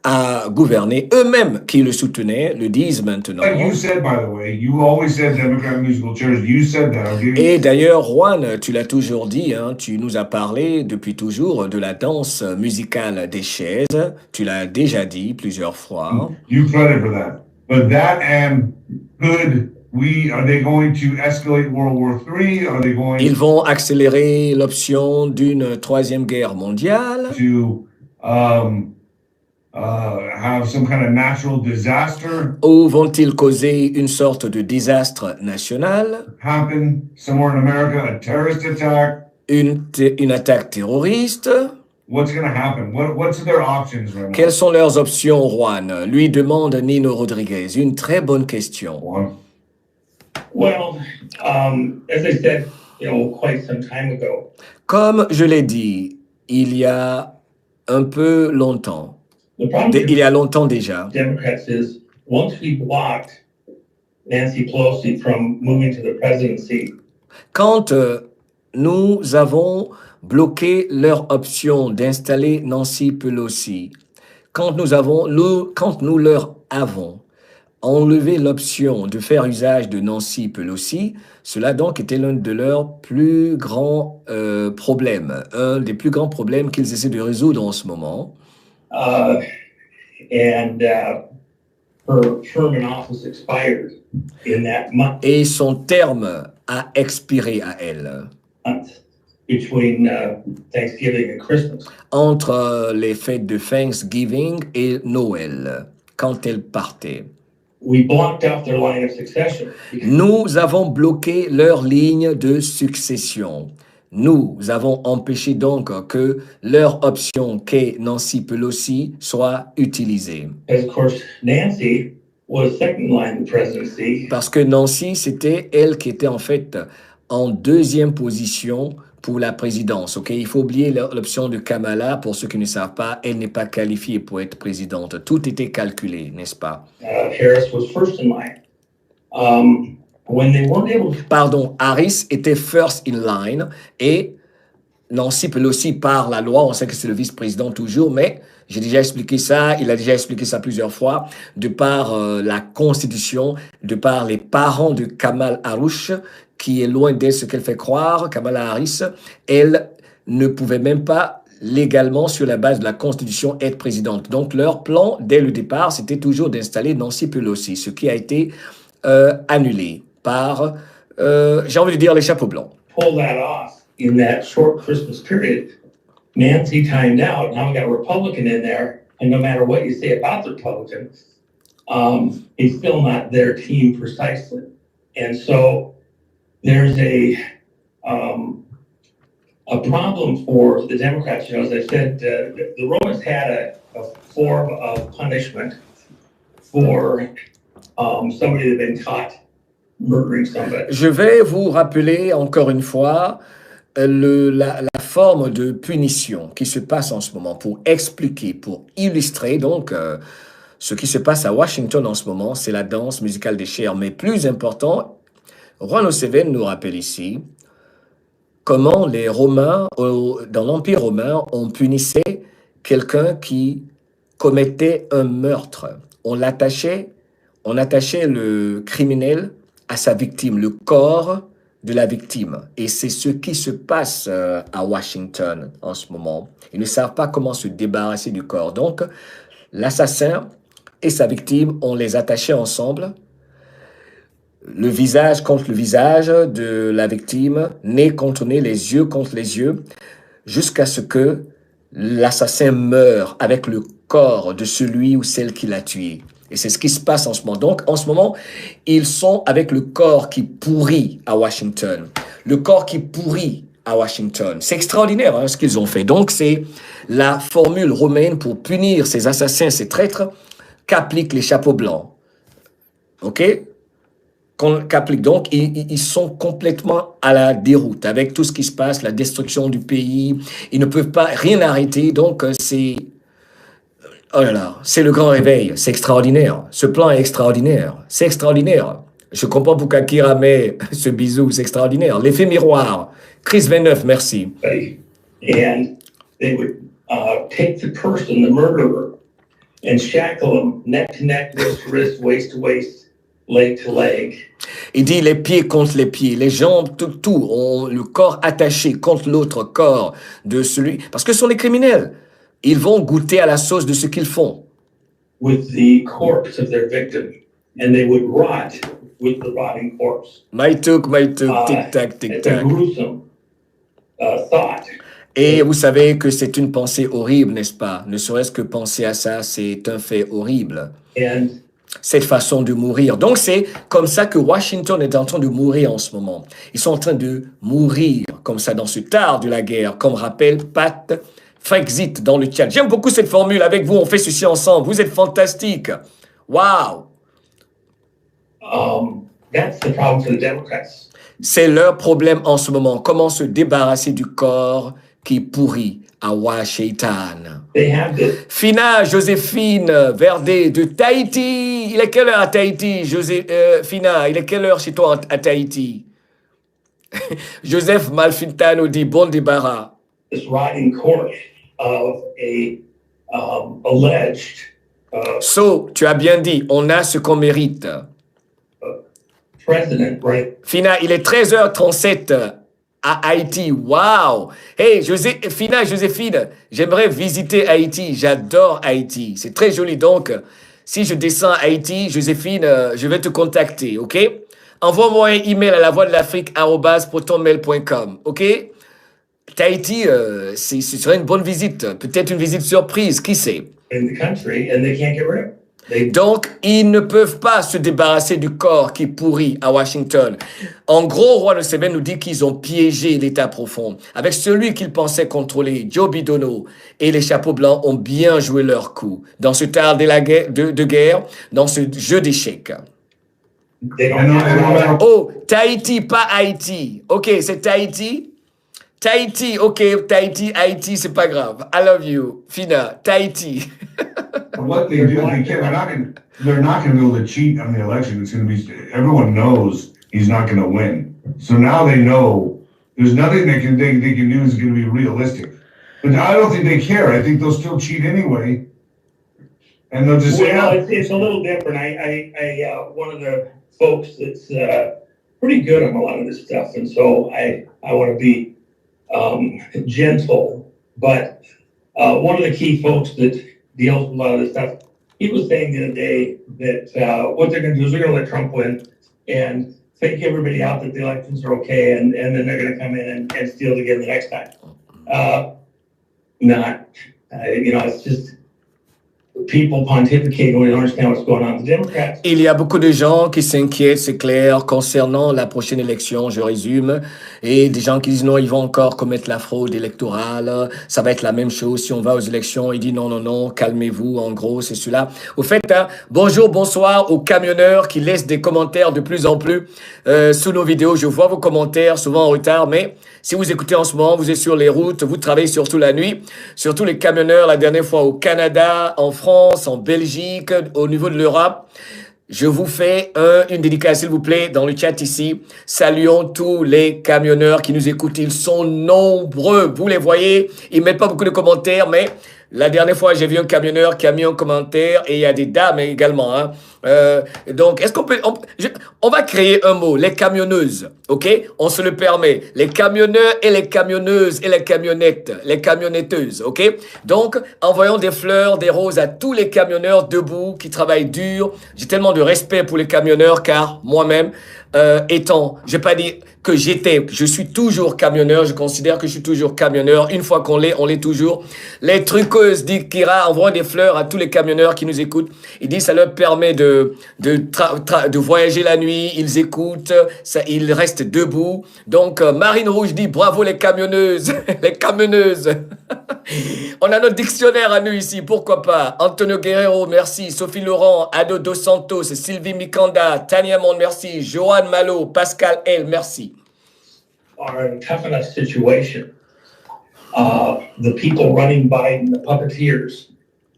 à gouverner. Eux-mêmes qui le soutenaient le disent maintenant. Like you said, by the way, you always said Democrat musical chairs. You said that. Et d'ailleurs, Juan, tu l'as toujours dit, tu nous as parlé depuis toujours de la danse musicale des chaises. Tu l'as déjà dit plusieurs fois. You credit for that. But that and are they going to escalate World War III? Are they going Ils vont accélérer l'option d'une troisième guerre mondiale. To have some kind of natural disaster? Ou vont-ils causer une sorte de désastre national? Happen somewhere in America, a terrorist attack? Une attaque terroriste? What's going to happen? What's their options right now? Quelles sont leurs options, Juan? Lui demande Nino Rodriguez. Une très bonne question. Well, as I said, quite some time ago. Comme je l'ai dit, il y a un peu longtemps. Il y a longtemps déjà. Democrats is once we blocked Nancy Pelosi from moving to the presidency. Quand nous avons bloqué leur option d'installer Nancy Pelosi, quand nous leur avons enlevé l'option de faire usage de Nancy Pelosi, cela donc était l'un de leurs plus grands problèmes, un des plus grands problèmes qu'ils essaient de résoudre en ce moment. Her term in office expired in that month. Et son terme a expiré à elle. Between Thanksgiving and Christmas. Entre les fêtes de Thanksgiving et Noël, quand elle partait. We blocked out their line of succession. Nous avons bloqué leur ligne de succession. Nous avons empêché donc que leur option qu'est Nancy Pelosi soit utilisée. Of course, Nancy was second line of presidency. Parce que Nancy, c'était elle qui était en fait en deuxième position pour la présidence. Okay? Il faut oublier l'option de Kamala. Pour ceux qui ne savent pas, elle n'est pas qualifiée pour être présidente. Tout était calculé, n'est-ce pas? Harris was first in line. When they weren't able to... Pardon, Harris était first in line et Nancy Pelosi, par la loi, on sait que c'est le vice-président toujours, mais j'ai déjà expliqué ça, il a déjà expliqué ça plusieurs fois, de par la Constitution, de par les parents de Kamala Harris, qui est loin d'être ce qu'elle fait croire, Kamala Harris, elle ne pouvait même pas légalement, sur la base de la Constitution, être présidente. Donc, leur plan, dès le départ, c'était toujours d'installer Nancy Pelosi, ce qui a été annulé par, j'ai envie de dire, les chapeaux blancs. Pull that off in that short Christmas period. Nancy timed out. Now we got a Republican in there, and no matter what you say about the Republican, it's still not their team precisely. And so there's a problem for the Democrats. As I said, the Romans had a form of punishment for somebody that had been caught murdering somebody. Je vais vous rappeler encore une fois la forme de punition qui se passe en ce moment pour expliquer, pour illustrer donc ce qui se passe à Washington en ce moment, c'est la danse musicale des chairs. Mais plus important, Juan Oseven nous rappelle ici comment les Romains, dans l'Empire romain, on punissait quelqu'un qui commettait un meurtre. On attachait le criminel à sa victime, le corps de la victime. Et c'est ce qui se passe à Washington en ce moment. Ils ne savent pas comment se débarrasser du corps. Donc, L'assassin et sa victime, on les attachait ensemble, le visage contre le visage de la victime, nez contre nez, les yeux contre les yeux, jusqu'à ce que l'assassin meure avec le corps de celui ou celle qui l'a tué. Et c'est ce qui se passe en ce moment. Donc, en ce moment, ils sont avec le corps qui pourrit à Washington. Le corps qui pourrit à Washington. C'est extraordinaire hein, ce qu'ils ont fait. Donc, c'est la formule romaine pour punir ces assassins, ces traîtres, qu'appliquent les chapeaux blancs. OK? Qu'appliquent. Donc, ils sont complètement à la déroute avec tout ce qui se passe, la destruction du pays. Ils ne peuvent pas rien arrêter. Donc, c'est... Oh là là, c'est le grand réveil. C'est extraordinaire. Ce plan est extraordinaire. C'est extraordinaire. Je comprends pourquoi Kira met ce bisou. C'est extraordinaire. L'effet miroir. Chris 29, merci. And they would take the person, the murderer, and shackle him neck to neck, wrist to wrist, waist to waist, leg to leg. Il dit les pieds contre les pieds, les jambes, tout ont le corps attaché contre l'autre corps de celui... Parce que ce sont des criminels. Ils vont goûter à la sauce de ce qu'ils font. With the corpse of their victim, and they would rot with the rotting corpse. Maïtouk, tic-tac, It's a tic-tac. gruesome thought. Et vous savez que c'est une pensée horrible, n'est-ce pas? Ne serait-ce que penser à ça, c'est un fait horrible. And Cette façon de mourir. Donc, c'est comme ça que Washington est en train de mourir en ce moment. Ils sont en train de mourir comme ça dans ce tard de la guerre, comme rappelle Pat Frexit dans le chat. J'aime beaucoup cette formule avec vous. On fait ceci ensemble. Vous êtes fantastique. Wow! that's the problem for the Democrats. C'est leur problème en ce moment. Comment se débarrasser du corps qui pourrit à Washington. They have this. Fina Joséphine Verdé de Tahiti. Il est quelle heure à Tahiti, Fina? Il est quelle heure chez toi à Tahiti? Joseph Malfintano dit bon débarras. This rotting corpse of a alleged So, tu as bien dit, on a ce qu'on mérite. president, right? Fina, il est 13h37 à Haïti. Wow! Hey, Fina Joséphine, j'aimerais visiter Haïti. J'adore Haïti. C'est très joli. Donc, si je descends à Haïti, Joséphine, je vais te contacter, OK? Envoie-moi un email à lavoixdelafrique@protonmail.com, OK? Tahiti, ce serait une bonne visite. Peut-être une visite surprise, qui sait? In the country, and they can't get rid of it. Donc, ils ne peuvent pas se débarrasser du corps qui pourrit à Washington. En gros, Roi de Sébène nous dit qu'ils ont piégé l'État profond. Avec celui qu'ils pensaient contrôler, Joe Bidono et les chapeaux blancs ont bien joué leur coup dans ce tard de guerre, dans ce jeu d'échecs. They don't have Oh, Tahiti, pas Haïti. OK, c'est Tahiti. Tahiti, OK, Tahiti, Haïti, c'est pas grave. I love you. Fina, Tahiti. But what they do, they're not going to be able to cheat on the election. It's going to be, everyone knows he's not going to win. So now they know there's nothing they can do is going to be realistic. But I don't think they care. I think they'll still cheat anyway. And they'll just say, Well, "Oh, it's a little different. I one of the folks that's pretty good on a lot of this stuff, and so I want to be gentle. But one of the key folks that deals with a lot of this stuff, he was saying the other day that what they're going to do is they're going to let Trump win and fake everybody out that the elections are okay, and then they're going to come in and steal it again the next time. It's just people pontificating when they don't understand what's going on. The Democrats. Il y a beaucoup de gens qui s'inquiètent, c'est clair, concernant la prochaine élection, je résume, et des gens qui disent non, ils vont encore commettre la fraude électorale, ça va être la même chose si on va aux élections. Il dit non, calmez-vous, en gros, c'est cela. Au fait, bonjour, bonsoir aux camionneurs qui laissent des commentaires de plus en plus sous nos vidéos. Je vois vos commentaires, souvent en retard, mais si vous écoutez en ce moment, vous êtes sur les routes, vous travaillez surtout la nuit, surtout les camionneurs, la dernière fois au Canada, en France, en Belgique, au niveau de l'Europe. Je vous fais une dédicace, s'il vous plaît, dans le chat ici. Saluons tous les camionneurs qui nous écoutent. Ils sont nombreux. Vous les voyez. Ils mettent pas beaucoup de commentaires, mais la dernière fois, j'ai vu un camionneur qui a mis un commentaire et il y a des dames également, Donc, est-ce qu'on peut... On va créer un mot, les camionneuses, ok? On se le permet. Les camionneurs et les camionneuses et les camionnettes, les camionnetteuses, ok? Donc, envoyons des fleurs, des roses à tous les camionneurs debout qui travaillent dur. J'ai tellement de respect pour les camionneurs car moi-même, j'ai pas dit que je suis toujours camionneur, je considère que je suis toujours camionneur. Une fois qu'on l'est, on l'est toujours. Les truqueuses d'Ikira envoient des fleurs à tous les camionneurs qui nous écoutent. Ils disent ça leur permet de voyager la nuit, ils écoutent, ça, ils restent debout. Donc, Marine Rouge dit bravo les camionneuses, les camionneuses. On a notre dictionnaire à nous ici, pourquoi pas. Antonio Guerrero, merci. Sophie Laurent, Ado Dos Santos, Sylvie Mikanda, Tania Monde, merci. Joanne Malo, Pascal L, merci. Are in a tough enough situation. The people running Biden, the puppeteers,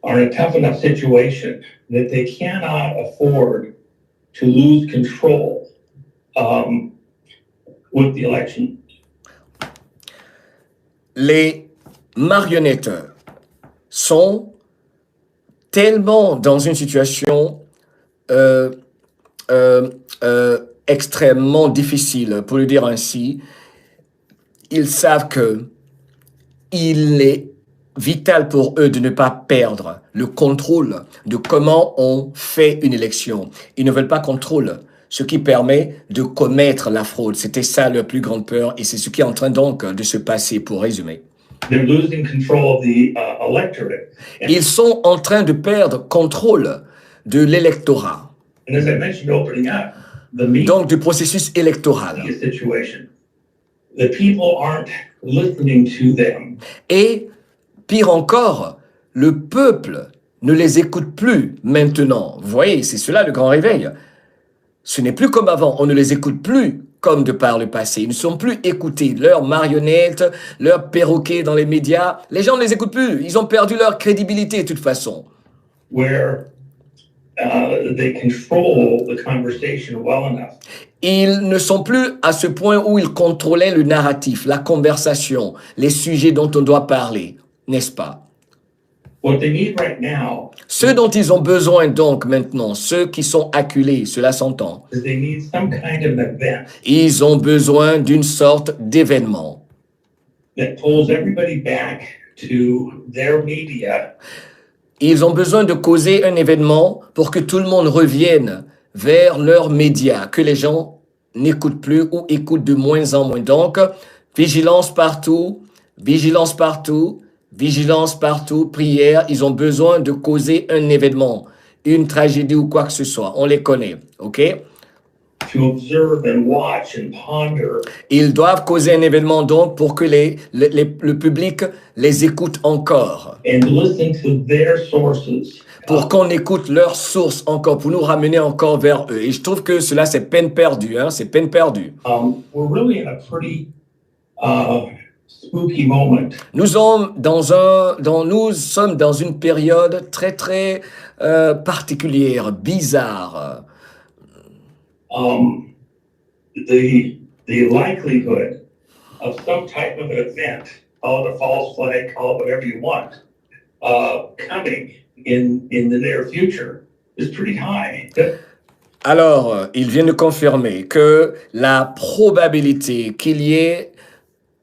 are in a tough enough situation that they cannot afford to lose control with the election. Les marionnettes sont tellement dans une situation extrêmement difficile, pour le dire ainsi. Ils savent que il est vital pour eux de ne pas perdre le contrôle de comment on fait une élection. Ils ne veulent pas contrôle, ce qui permet de commettre la fraude. C'était ça leur plus grande peur et c'est ce qui est en train donc de se passer, pour résumer. They're losing control of the electorate. Ils sont en train de perdre contrôle de l'électorat. And as I mentioned opening up, the media Donc du processus électoral. situation, the people aren't listening to them. Et pire encore, le peuple ne les écoute plus maintenant. Vous voyez, c'est cela le grand réveil. Ce n'est plus comme avant, on ne les écoute plus comme de par le passé. Ils ne sont plus écoutés. Leurs marionnettes, leurs perroquets dans les médias, les gens ne les écoutent plus. Ils ont perdu leur crédibilité de toute façon. Where they control the conversation well enough. Ils ne sont plus à ce point où ils contrôlaient le narratif, la conversation, les sujets dont on doit parler, n'est-ce pas? What they need right now Ceux dont ils ont besoin donc maintenant, ceux qui sont acculés, cela s'entend, is they need some kind of an event ils ont besoin d'une sorte d'événement that pulls everybody back to their media. Ils ont besoin de causer un événement pour que tout le monde revienne vers leurs médias, que les gens n'écoutent plus ou écoutent de moins en moins. Donc, vigilance partout, vigilance partout, vigilance partout, prière. Ils ont besoin de causer un événement, une tragédie ou quoi que ce soit. On les connaît, ok? To observe and watch and ponder. Ils doivent causer un événement donc pour que le public les écoute encore. And listen to their sources. Pour qu'on écoute leurs sources encore, pour nous ramener encore vers eux. Et je trouve que cela, c'est peine perdue, hein, c'est peine perdue. We're really in a pretty spooky moment. Nous sommes dans une période très, très particulière, bizarre. The likelihood of some type of an event, call it a false flag, call it whatever you want, coming in the near future is pretty high. Alors, il vient de confirmer que la probabilité qu'il y ait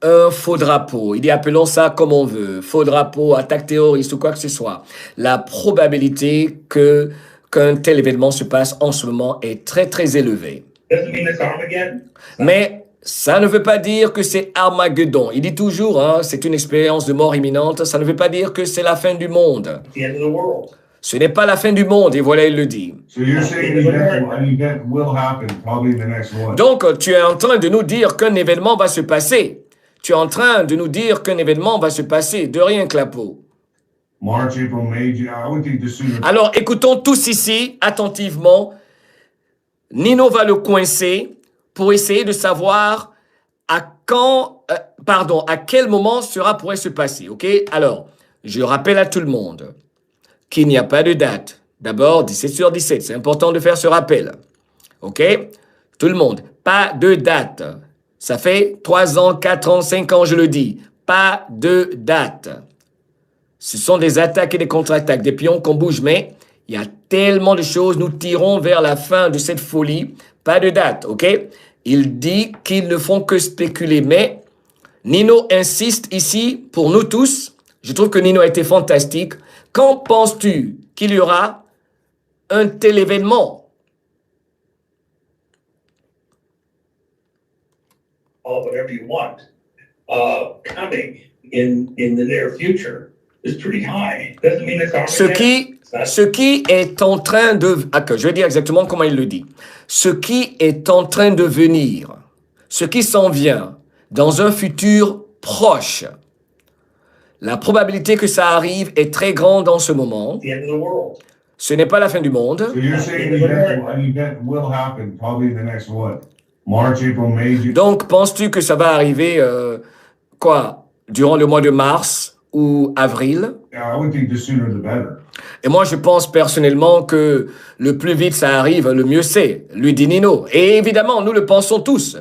un faux drapeau, il dit appelons ça comme on veut, faux drapeau, attaque terroriste ou quoi que ce soit, la probabilité qu'un tel événement se passe en ce moment est très très élevée. Doesn't mean it's Armageddon. Mais ça ne veut pas dire que c'est Armageddon. Il dit toujours, hein, c'est une expérience de mort imminente, ça ne veut pas dire que c'est la fin du monde. It's the end of the world. Ce n'est pas la fin du monde, et voilà, il le dit. So you're saying an event will happen probably in the next one. Donc, tu es en train de nous dire qu'un événement va se passer. Tu es en train de nous dire qu'un événement va se passer, de rien que la peau. March, April, May, June. I would think the sooner. Alors, écoutons tous ici, attentivement. Nino va le coincer pour essayer de savoir à quel moment cela pourrait se passer, ok? Alors, je rappelle à tout le monde qu'il n'y a pas de date. D'abord, 17h17, c'est important de faire ce rappel, ok? Tout le monde, pas de date. Ça fait 3 ans, 4 ans, 5 ans, je le dis. Pas de date. Ce sont des attaques et des contre-attaques, des pions qu'on bouge, mais Il y a tellement de choses. Nous tirons vers la fin de cette folie. Pas de date, OK? Il dit qu'ils ne font que spéculer. Mais Nino insiste ici pour nous tous. Je trouve que Nino a été fantastique. Quand penses-tu qu'il y aura un tel événement? Whatever you want, coming in the near future is pretty high. Doesn't mean it's already. Ce qui est en train de... je vais dire exactement comment il le dit. Ce qui est en train de venir, ce qui s'en vient dans un futur proche, la probabilité que ça arrive est très grande en ce moment. The end of the world. Ce n'est pas la fin du monde. So you're saying an event will happen probably in the next what? March, April, May, June? Donc, penses-tu que ça va arriver, durant le mois de mars ou avril? Yeah, I would think the sooner the better. Et moi, je pense personnellement que le plus vite ça arrive, le mieux c'est, lui dit Nino. Et évidemment, nous le pensons tous.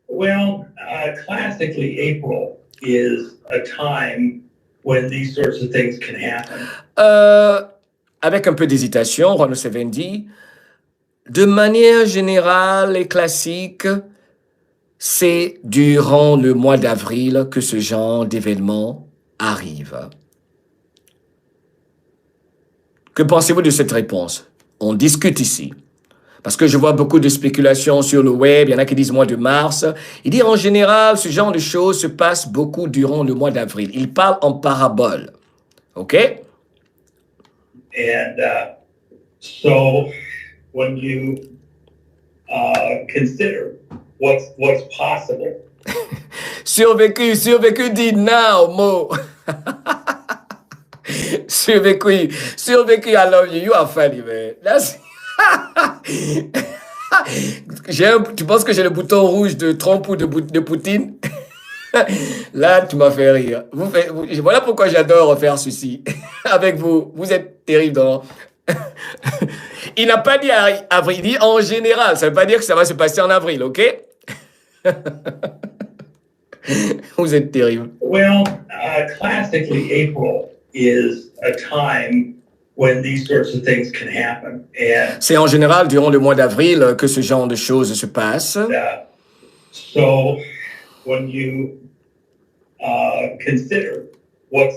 Well, classically, April is a time when these sorts of things can happen. Avec un peu d'hésitation, Juan Seven dit, de manière générale et classique, c'est durant le mois d'avril que ce genre d'événement arrive. Que pensez-vous de cette réponse? On discute ici. Parce que je vois beaucoup de spéculations sur le web, il y en a qui disent mois de mars. Il dit en général, ce genre de choses se passe beaucoup durant le mois d'avril. Il parle en parabole. OK? And so when you consider what's possible. Survécu dit now, Mo. Survécu, I love you. You are funny, man. Tu penses que j'ai le bouton rouge de Trump ou de Poutine? Là, tu m'as fait rire. Voilà pourquoi j'adore faire ceci avec vous. Vous êtes terrible dans... Il n'a pas dit avril, il dit en général. Ça ne veut pas dire que ça va se passer en avril, OK? Vous êtes terrible. Well, classically, April is a time when these sorts of things can happen. C'est en général durant le mois d'avril que ce genre de choses se passent. So when you consider what's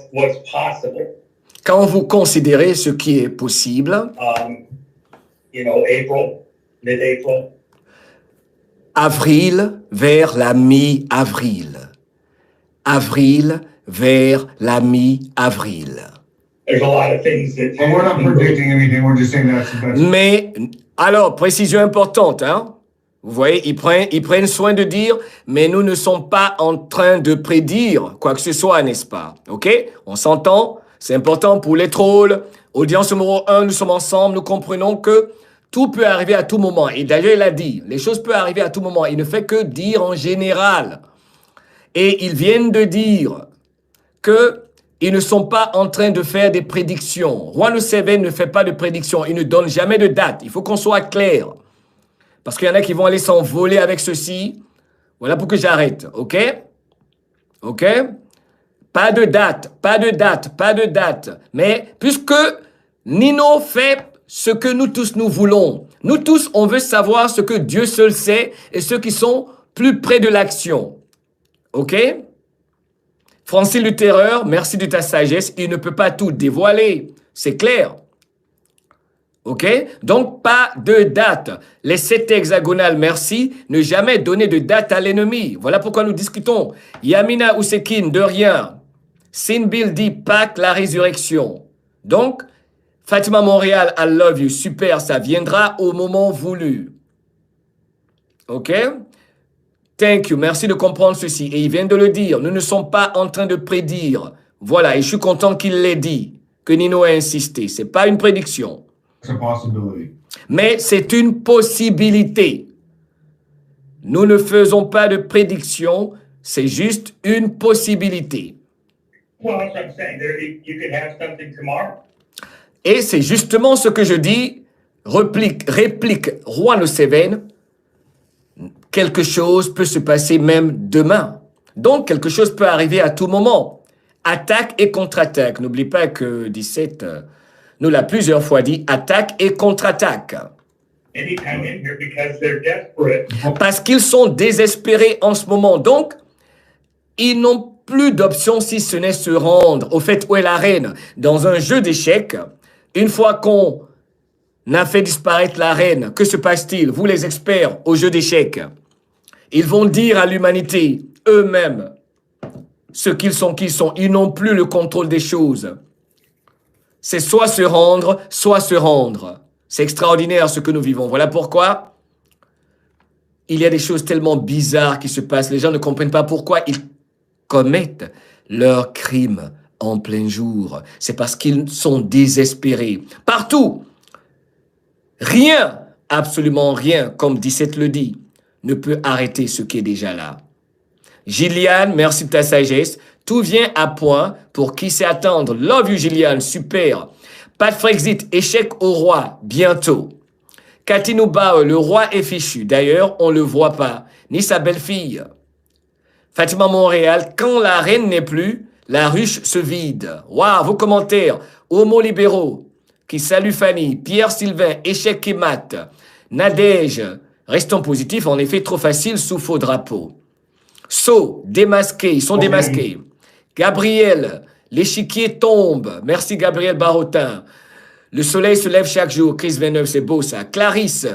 possible. Quand vous considérez ce qui est possible, April, mid-April. Avril vers la mi-avril. Avril vers la mi-avril. There's a lot of things that... But we're not predicting anything, we're just saying that's the best. Mais, alors, précision importante, hein? Vous voyez, ils prennent soin de dire, mais nous ne sommes pas en train de prédire quoi que ce soit, n'est-ce pas? OK? On s'entend? C'est important pour les trolls. Audience numéro 1, nous sommes ensemble, nous comprenons que tout peut arriver à tout moment. Et d'ailleurs, il a dit, les choses peuvent arriver à tout moment. Il ne fait que dire en général. Et ils viennent de dire que ils ne sont pas en train de faire des prédictions. Juan Seven ne fait pas de prédictions. Il ne donne jamais de date. Il faut qu'on soit clair. Parce qu'il y en a qui vont aller s'envoler avec ceci. Voilà pourquoi j'arrête. OK? OK? Pas de date, pas de date, pas de date. Mais puisque Nino fait ce que nous tous nous voulons, nous tous on veut savoir ce que Dieu seul sait et ceux qui sont plus près de l'action. OK? Francis le Terreur, merci de ta sagesse. Il ne peut pas tout dévoiler. C'est clair. OK? Donc, pas de date. Les 7 hexagonales, merci. Ne jamais donner de date à l'ennemi. Voilà pourquoi nous discutons. Yamina Ousekine, de rien. Sinbil dit Pâques, la résurrection. Donc, Fatima Montréal, I love you. Super, ça viendra au moment voulu. OK? Thank you. Merci de comprendre ceci. Et il vient de le dire. Nous ne sommes pas en train de prédire. Voilà. Et je suis content qu'il l'ait dit. Que Nino a insisté. C'est pas une prédiction. It's a possibility. Mais c'est une possibilité. Nous ne faisons pas de prédiction. C'est juste une possibilité. Well, that's what I'm saying. You could have something tomorrow. Et c'est justement ce que je dis. Réplique Juan Seven. Quelque chose peut se passer même demain. Donc, quelque chose peut arriver à tout moment. Attaque et contre-attaque. N'oublie pas que 17, nous l'a plusieurs fois dit, attaque et contre-attaque. anytime in here because they're desperate. Parce qu'ils sont désespérés en ce moment. Donc, ils n'ont plus d'option si ce n'est se rendre au fait où est la reine. Dans un jeu d'échecs, une fois qu'on a fait disparaître la reine, que se passe-t-il? Vous les experts au jeu d'échecs, ils vont dire à l'humanité eux-mêmes ce qu'ils sont, qui sont. Ils n'ont plus le contrôle des choses. C'est soit se rendre, soit se rendre. C'est extraordinaire ce que nous vivons. Voilà pourquoi il y a des choses tellement bizarres qui se passent. Les gens ne comprennent pas pourquoi ils commettent leurs crimes en plein jour. C'est parce qu'ils sont désespérés. Partout, rien, absolument rien, comme 17 le dit, ne peut arrêter ce qui est déjà là. Gillian, merci de ta sagesse. Tout vient à point pour qui sait attendre. Love you, Gillian, super. Pas de Frexit, échec au roi, bientôt. Katinouba, le roi est fichu. D'ailleurs, on ne le voit pas, ni sa belle-fille. Fatima Montréal, quand la reine n'est plus, la ruche se vide. Waouh, vos commentaires. Homo libéraux, qui salue Fanny. Pierre-Sylvain, échec et mat. Nadège, restons positifs, en effet, trop facile sous faux drapeau. So, démasqués, ils sont démasqués. Gabriel, l'échiquier tombe. Merci Gabriel Barotin. Le soleil se lève chaque jour. Chris 29, c'est beau ça. Clarisse,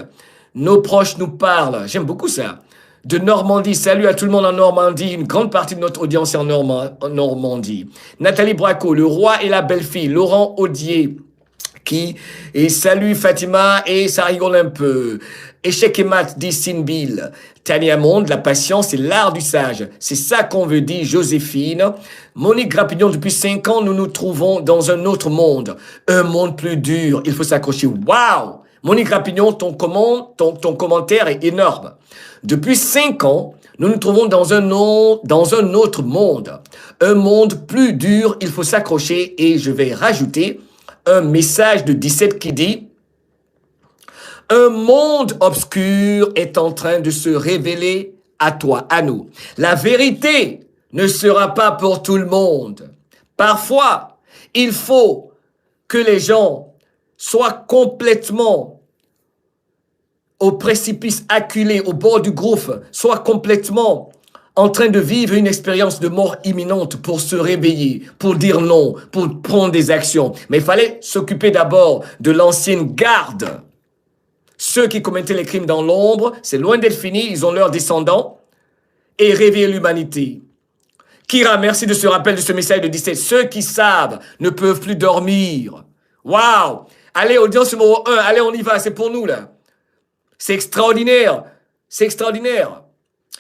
nos proches nous parlent. J'aime beaucoup ça. De Normandie, salut à tout le monde en Normandie. Une grande partie de notre audience est en Normandie. Nathalie Braco, le roi et la belle-fille. Laurent Audier, et salut Fatima, et ça rigole un peu. Échec et mat, dit Sinbil. Tania Monde, la patience, c'est l'art du sage. C'est ça qu'on veut dire, Joséphine. Monique Grapignon, depuis 5 ans, nous nous trouvons dans un autre monde. Un monde plus dur. Il faut s'accrocher. Waouh! Monique Grapignon, ton commentaire est énorme. Depuis 5 ans, nous nous trouvons dans un autre monde. Un monde plus dur. Il faut s'accrocher. Et je vais rajouter un message de 17 qui dit: un monde obscur est en train de se révéler à toi, à nous. La vérité ne sera pas pour tout le monde. Parfois, il faut que les gens soient complètement au précipice, acculés, au bord du gouffre, soient complètement en train de vivre une expérience de mort imminente pour se réveiller, pour dire non, pour prendre des actions. Mais il fallait s'occuper d'abord de l'ancienne garde. Ceux qui commettaient les crimes dans l'ombre, c'est loin d'être fini, ils ont leurs descendants, et réveiller l'humanité. Kira, merci de ce rappel de ce message de 17. Ceux qui savent ne peuvent plus dormir. Waouh! Allez, audience numéro 1, allez, on y va, c'est pour nous, là. C'est extraordinaire, c'est extraordinaire.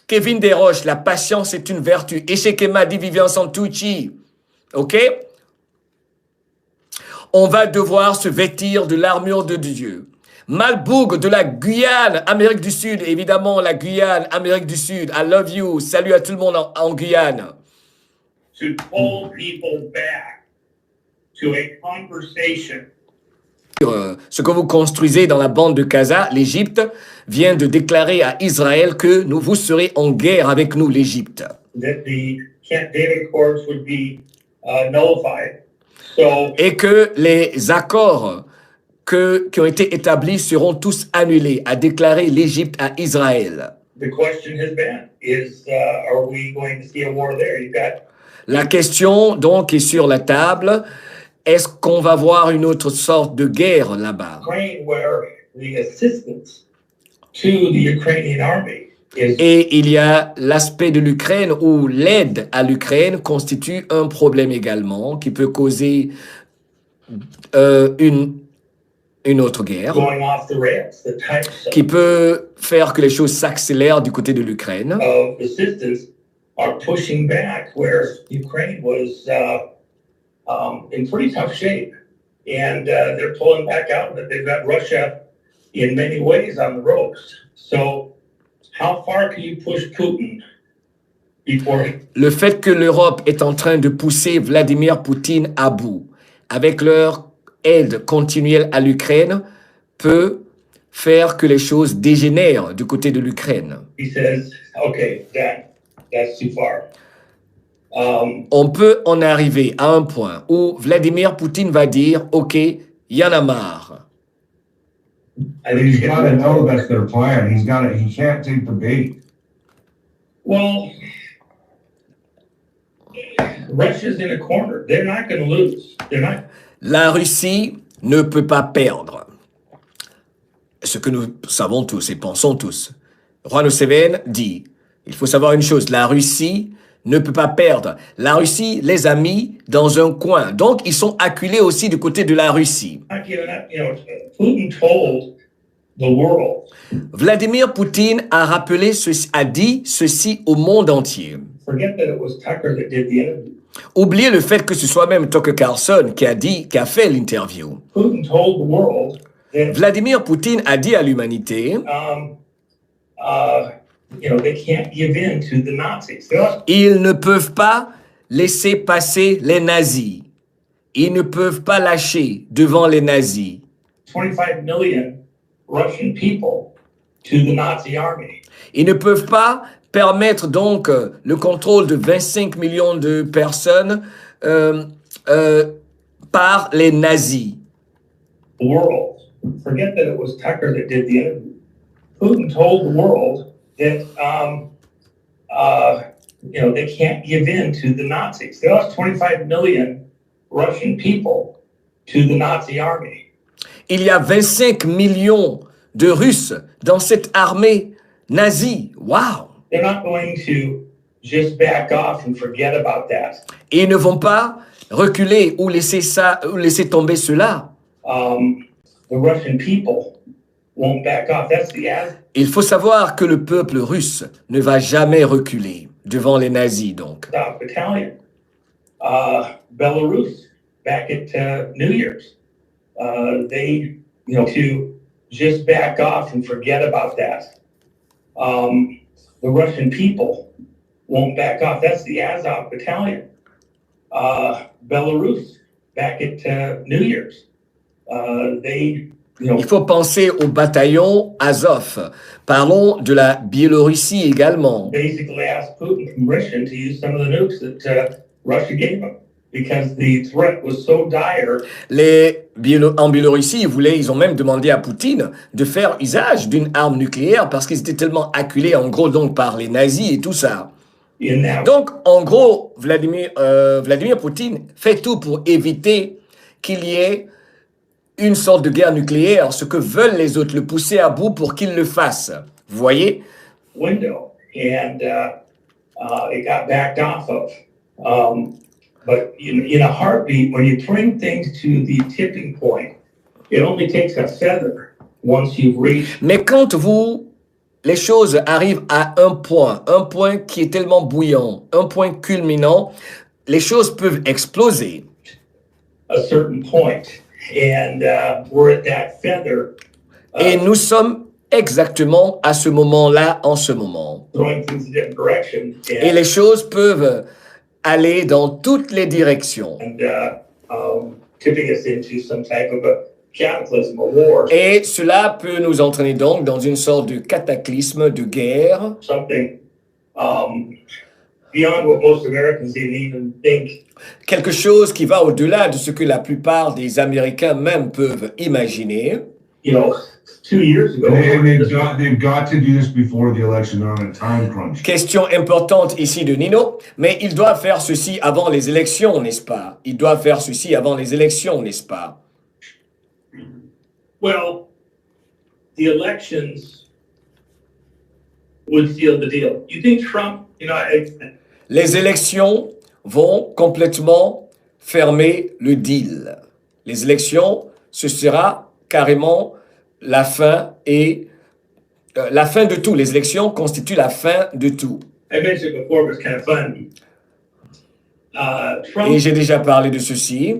Kevin Desroches, la patience est une vertu. Echekema dit Vivian Santucci. OK? On va devoir se vêtir de l'armure de Dieu. Malboug de la Guyane, Amérique du Sud, évidemment la Guyane, Amérique du Sud, I love you, salut à tout le monde en Guyane. To pull people back to a conversation. Ce que vous construisez dans la bande de Gaza, l'Égypte vient de déclarer à Israël que vous serez en guerre avec nous, l'Égypte. That the Camp David Accords would be nullified. So, et que les accords qui ont été établis seront tous annulés, a déclaré l'Égypte à Israël. the question has been, are we going to see a war there? You've got La question donc est sur la table. Est-ce qu'on va voir une autre sorte de guerre là-bas? Ukraine where the assistance to the Ukrainian army is Et il y a l'aspect de l'Ukraine où l'aide à l'Ukraine constitue un problème également qui peut causer une autre guerre, going off the rails. The types qui peut faire que les choses s'accélèrent du côté de l'Ukraine. of assistance are pushing back where Ukraine was in pretty tough shape. And they're pulling back out, but they've got Russia in many ways on the ropes. So how far can you push Putin before Le fait que l'Europe est en train de pousser Vladimir Poutine à bout, avec leur aide continuelle à l'Ukraine, peut faire que les choses dégénèrent du côté de l'Ukraine. he says, okay, that's too far. On peut en arriver à un point où Vladimir Poutine va dire « Ok, Il y en a marre. I But think he's it's got to getting know that's their plan. He can't take the bait. well, Russia's in a corner. They're not going to lose. They're not. La Russie ne peut pas perdre. Ce que nous savons tous et pensons tous. Juan Oseven dit, il faut savoir une chose, la Russie ne peut pas perdre. La Russie les a mis dans un coin. Donc, ils sont acculés aussi du côté de la Russie. Not giving up. Putin told the world. Vladimir Poutine a dit ceci au monde entier. Forget that it was Tucker that did the interview. Oubliez le fait que ce soit même Tucker Carlson qui a fait l'interview. Putin told the world that Vladimir Poutine a dit à l'humanité, they can't give in to the Nazis. ils ne peuvent pas laisser passer les nazis. Ils ne peuvent pas lâcher devant les nazis. 25 million Russian people to the Nazi army. Ils ne peuvent pas permettre donc le contrôle de 25 millions de personnes par les nazis. The world. Forget that it was Tucker that did the interview. Putin told the world that they can't give in to the Nazis. They lost 25 million Russian people to the Nazi army. Il y a 25 millions de Russes dans cette armée nazie. Wow! They're not going to just back off and forget about that. Et ils ne vont pas reculer ou laisser tomber cela. The Russian people won't back off. That's the ad. Il faut savoir que le peuple russe ne va jamais reculer devant les nazis, donc. Battalion. Belarus, back at New Year's. They, to just back off and forget about that. The Russian people won't back off. That's the Azov Battalion. Belarus, back at New Year's. Il faut penser au bataillon Azov. Parlons de la Biélorussie également. Basically asked Putin permission to use some of the nukes that Russia gave him because the threat was so dire. En Biélorussie, ils ont même demandé à Poutine de faire usage d'une arme nucléaire parce qu'ils étaient tellement acculés, en gros, donc par les nazis et tout ça. Donc, en gros, Vladimir Poutine fait tout pour éviter qu'il y ait une sorte de guerre nucléaire, ce que veulent les autres, le pousser à bout pour qu'il le fasse. Vous voyez? Window, and it got backed off of. But in a heartbeat, when you bring things to the tipping point, it only takes a feather once you've reached. Mais quand les choses arrivent à un point qui est tellement bouillant, un point culminant, les choses peuvent exploser. A certain point. And we're at that feather. Et nous sommes exactement à ce moment-là, en ce moment. Throwing things in different directions. Et les choses peuvent aller dans toutes les directions. And tipping us into some type of a cataclysm, a war. Et cela peut nous entraîner donc dans une sorte de cataclysme, de guerre. Something beyond what most Americans even think. Quelque chose qui va au-delà de ce que la plupart des Américains même peuvent imaginer. 2 years ago. They've got to do this before the election. They're on a time crunch. Question importante ici de Nino, mais ils doivent faire ceci avant les élections, n'est-ce pas? Ils doivent faire ceci avant les élections, n'est-ce pas? Well, the elections would seal the deal. You think Trump, Les élections vont complètement fermer le deal. Les élections, ce sera carrément la fin de tout. Les élections constituent la fin de tout. I mentioned before, it was kind of fun. Trump, Et j'ai déjà parlé de ceci.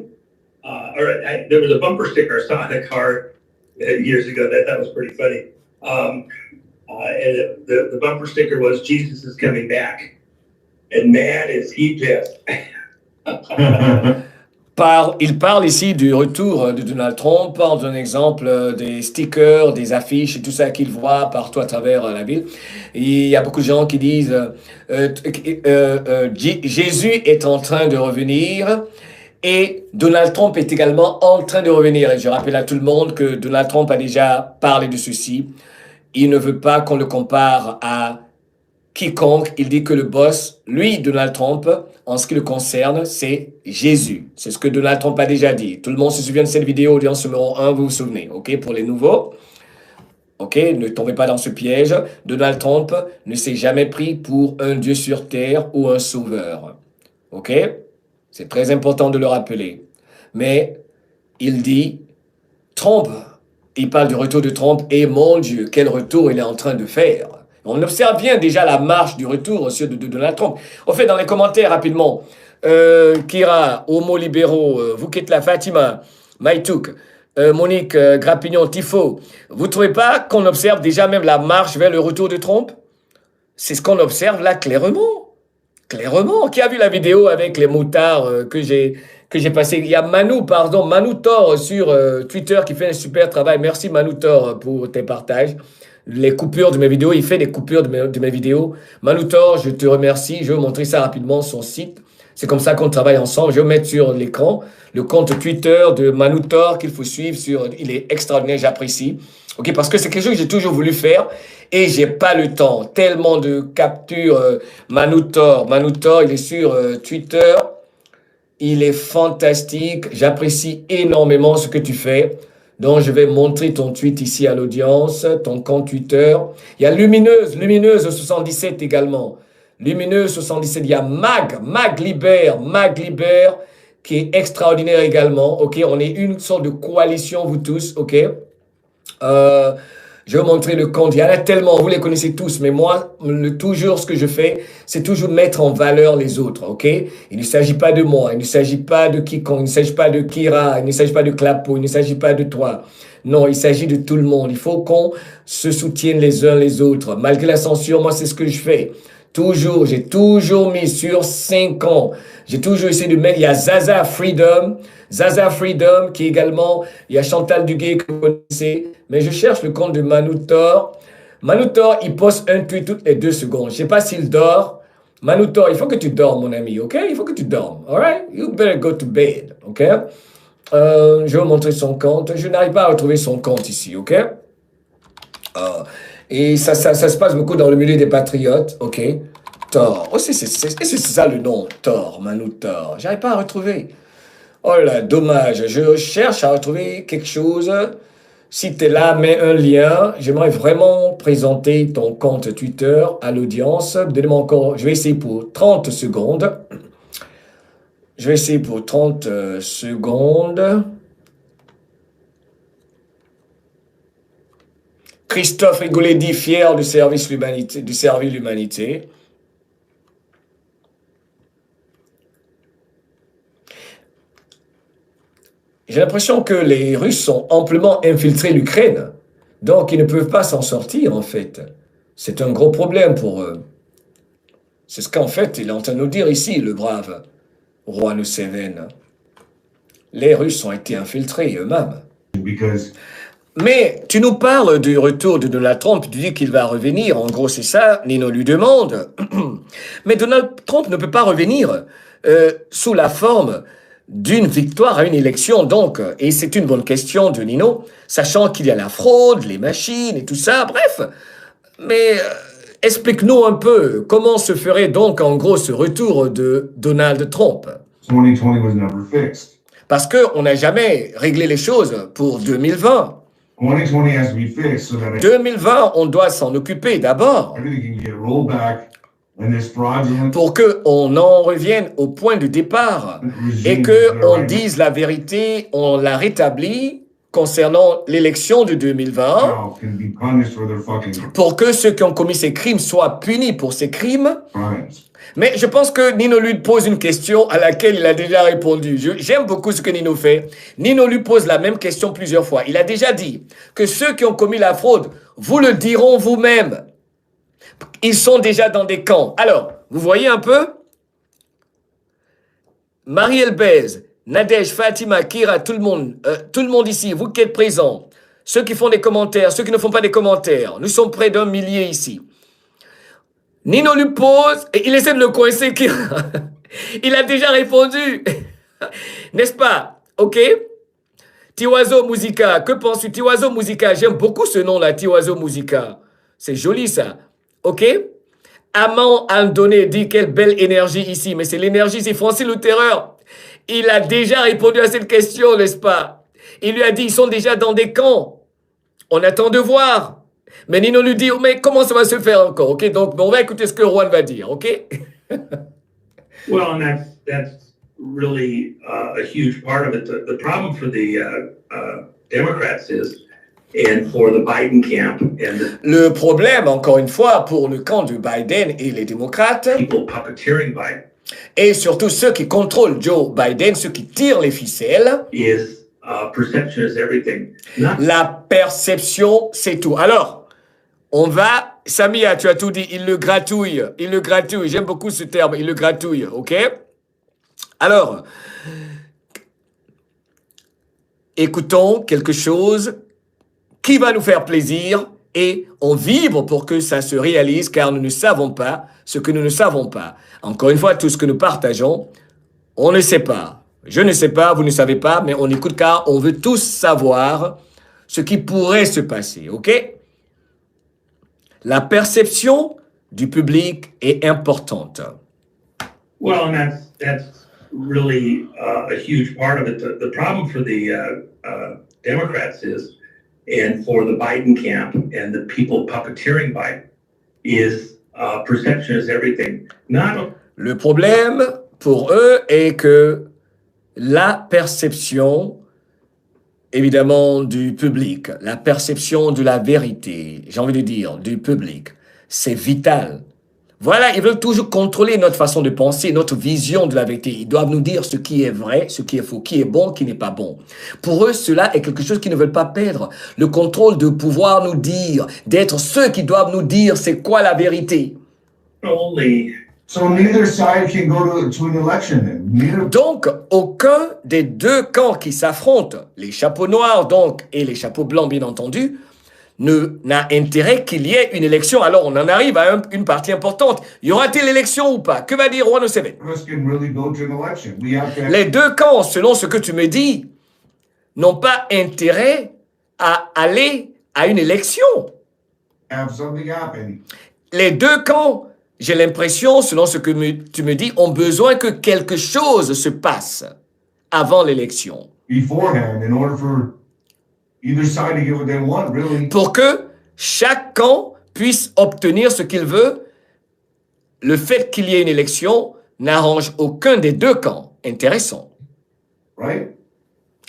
There was a bumper sticker I saw in a car years ago that was pretty funny. And the bumper sticker was Jesus is coming back. And man, is he pissed. Il parle ici du retour de Donald Trump, parle d'un exemple des stickers, des affiches et tout ça qu'il voit partout à travers la ville. Et il y a beaucoup de gens qui disent Jésus est en train de revenir Et Donald Trump est également en train de revenir. Et je rappelle à tout le monde que Donald Trump a déjà parlé de ceci. Il ne veut pas qu'on le compare à quiconque. Il dit que le boss, lui, Donald Trump, en ce qui le concerne, c'est Jésus. C'est ce que Donald Trump a déjà dit. Tout le monde se souvient de cette vidéo, audience numéro 1, vous vous souvenez, ok, pour les nouveaux. Ok, ne tombez pas dans ce piège. Donald Trump ne s'est jamais pris pour un Dieu sur terre ou un sauveur. Ok? C'est très important de le rappeler. Mais il dit, Trump, il parle du retour de Trump, et mon Dieu, quel retour il est en train de faire. On observe bien déjà la marche du retour de Donald Trump. On fait dans les commentaires rapidement. Kira, Homo Libéraux, Vouketla, Fatima, Maïtouk, Monique, Grappignon, Tifo. Vous ne trouvez pas qu'on observe déjà même la marche vers le retour de Trump? C'est ce qu'on observe là clairement. Clairement. Qui a vu la vidéo avec les motards que j'ai passé? Il y a Manu Thor sur Twitter qui fait un super travail. Merci Manu Thor pour tes partages. Les coupures de mes vidéos, il fait des coupures de mes vidéos. Manu Thor, je te remercie. Je vais vous montrer ça rapidement, son site. C'est comme ça qu'on travaille ensemble. Je vais mettre sur l'écran le compte Twitter de Manu Thor qu'il faut suivre. Il est extraordinaire, j'apprécie. Ok, parce que c'est quelque chose que j'ai toujours voulu faire et j'ai pas le temps. Tellement de captures. Manu Thor, il est sur Twitter. Il est fantastique. J'apprécie énormément ce que tu fais. Donc, je vais montrer ton tweet ici à l'audience, ton compte Twitter. Il y a Lumineuse 77 également. Lumineuse 77. Il y a Mag Libère, qui est extraordinaire également. Ok, on est une sorte de coalition, vous tous. Ok. Je vais vous montrer le compte. Il y en a tellement, vous les connaissez tous, mais moi, toujours ce que je fais, c'est toujours mettre en valeur les autres, ok? Il ne s'agit pas de moi, il ne s'agit pas de quiconque, il ne s'agit pas de Kira, il ne s'agit pas de Clapo, il ne s'agit pas de toi. Non, il s'agit de tout le monde. Il faut qu'on se soutienne les uns les autres. Malgré la censure, moi, c'est ce que je fais. J'ai toujours mis sur 5 ans. J'ai toujours essayé de mettre, il y a Zaza Freedom qui est également, il y a Chantal Duguay que vous connaissez, mais je cherche le compte de Manu Thor. Manu Thor, il poste un tweet toutes les 2 secondes. Je ne sais pas s'il dort. Manu Thor, il faut que tu dormes, mon ami, ok? Il faut que tu dormes, alright? You better go to bed, ok? Je vais vous montrer son compte. Je n'arrive pas à retrouver son compte ici, ok? Et ça se passe beaucoup dans le milieu des patriotes, ok? Thor. Oh, c'est ça le nom, Thor, Manu Thor. J'arrive pas à retrouver. Oh là, dommage. Je cherche à retrouver quelque chose. Si tu es là, mets un lien. J'aimerais vraiment présenter ton compte Twitter à l'audience. Donnez-moi encore, je vais essayer pour 30 secondes. Christophe Rigoulet dit fier du service l'humanité. J'ai l'impression que les Russes ont amplement infiltré l'Ukraine. Donc, ils ne peuvent pas s'en sortir, en fait. C'est un gros problème pour eux. C'est ce qu'en fait, il est en train de nous dire ici, le brave roi Nucéven. Les Russes ont été infiltrés eux-mêmes. Mais tu nous parles du retour de Donald Trump, tu dis qu'il va revenir. En gros, c'est ça, Nino lui demande. Mais Donald Trump ne peut pas revenir sous la forme d'une victoire à une élection, donc. Et c'est une bonne question de Nino, sachant qu'il y a la fraude, les machines et tout ça, bref. Mais explique-nous un peu comment se ferait donc en gros ce retour de Donald Trump. 2020 was never fixed. Parce qu'on n'a jamais réglé les choses pour 2020. 2020 has to be fixed so that 2020, on doit s'en occuper d'abord. everything can get rolled back and this fraudulent Pour qu'on en revienne au point de départ et qu'on dise la vérité, on la rétablit concernant l'élection de 2020 now can be punished for their fucking pour que ceux qui ont commis ces crimes soient punis pour ces crimes. crimes. Mais je pense que Nino lui pose une question à laquelle il a déjà répondu. J'aime beaucoup ce que Nino fait. Nino lui pose la même question plusieurs fois. Il a déjà dit que ceux qui ont commis la fraude, vous le diront vous-même. Ils sont déjà dans des camps. Alors, vous voyez un peu? Marie-Elbez, Nadège, Fatima, Kira, tout le monde ici, vous qui êtes présents, ceux qui font des commentaires, ceux qui ne font pas des commentaires, nous sommes près d'1 millier ici. Nino lui pose, et il essaie de le coincer, Kira. Il a déjà répondu. N'est-ce pas? OK? Tiwazo Musica, que penses-tu? Tiwazo Musica, j'aime beaucoup ce nom-là, Tiwazo Musica. C'est joli ça. OK? Amand Andonné dit quelle belle énergie ici. Mais c'est l'énergie, c'est Francis le Terreur. Il a déjà répondu à cette question, n'est-ce pas? Il lui a dit, ils sont déjà dans des camps. On attend de voir. Mais Nino lui dit, mais comment ça va se faire encore? OK? Donc, on va écouter ce que Juan va dire. OK? Well, and that's really a huge part of it. The problem for the Democrats is, and for the Biden camp and the Le problème, encore une fois, pour le camp de Biden et les démocrates, people puppeteering Biden et surtout ceux qui contrôlent Joe Biden, ceux qui tirent les ficelles, is perception is everything. Not la perception, c'est tout. Alors, on va, Samia, tu as tout dit, il le gratouille, j'aime beaucoup ce terme, il le gratouille, ok? Alors, écoutons quelque chose qui va nous faire plaisir et on vibre pour que ça se réalise car nous ne savons pas ce que nous ne savons pas. Encore une fois, tout ce que nous partageons, on ne sait pas. Je ne sais pas, vous ne savez pas, mais on écoute car on veut tous savoir ce qui pourrait se passer, ok? La perception du public est importante. well, and that's really a huge part of it. The problem for the Democrats is, and for the Biden camp and the people puppeteering Biden is perception is everything. Not Le problème pour eux est que la perception, évidemment, du public, la perception de la vérité, j'ai envie de dire, du public, c'est vital. Voilà, ils veulent toujours contrôler notre façon de penser, notre vision de la vérité. Ils doivent nous dire ce qui est vrai, ce qui est faux, qui est bon, qui n'est pas bon. Pour eux, cela est quelque chose qu'ils ne veulent pas perdre. Le contrôle de pouvoir nous dire, d'être ceux qui doivent nous dire c'est quoi la vérité. only So neither side can go to an election then. Neither. Donc, aucun des deux camps qui s'affrontent, les chapeaux noirs donc et les chapeaux blancs bien entendu, n'a intérêt qu'il y ait une élection. Alors, on en arrive à une partie importante. Y aura-t-il élection ou pas? Que va dire Juan Oseven? None of us can really go to an election. We have to. Les deux camps, selon ce que tu me dis, n'ont pas intérêt à aller à une élection. Have something happen. Les deux camps, j'ai l'impression, selon ce que tu me dis, ont besoin que quelque chose se passe avant l'élection. Beforehand in order for either side to get what they want, really. Pour que chaque camp puisse obtenir ce qu'il veut, le fait qu'il y ait une élection n'arrange aucun des deux camps. Intéressant. Right?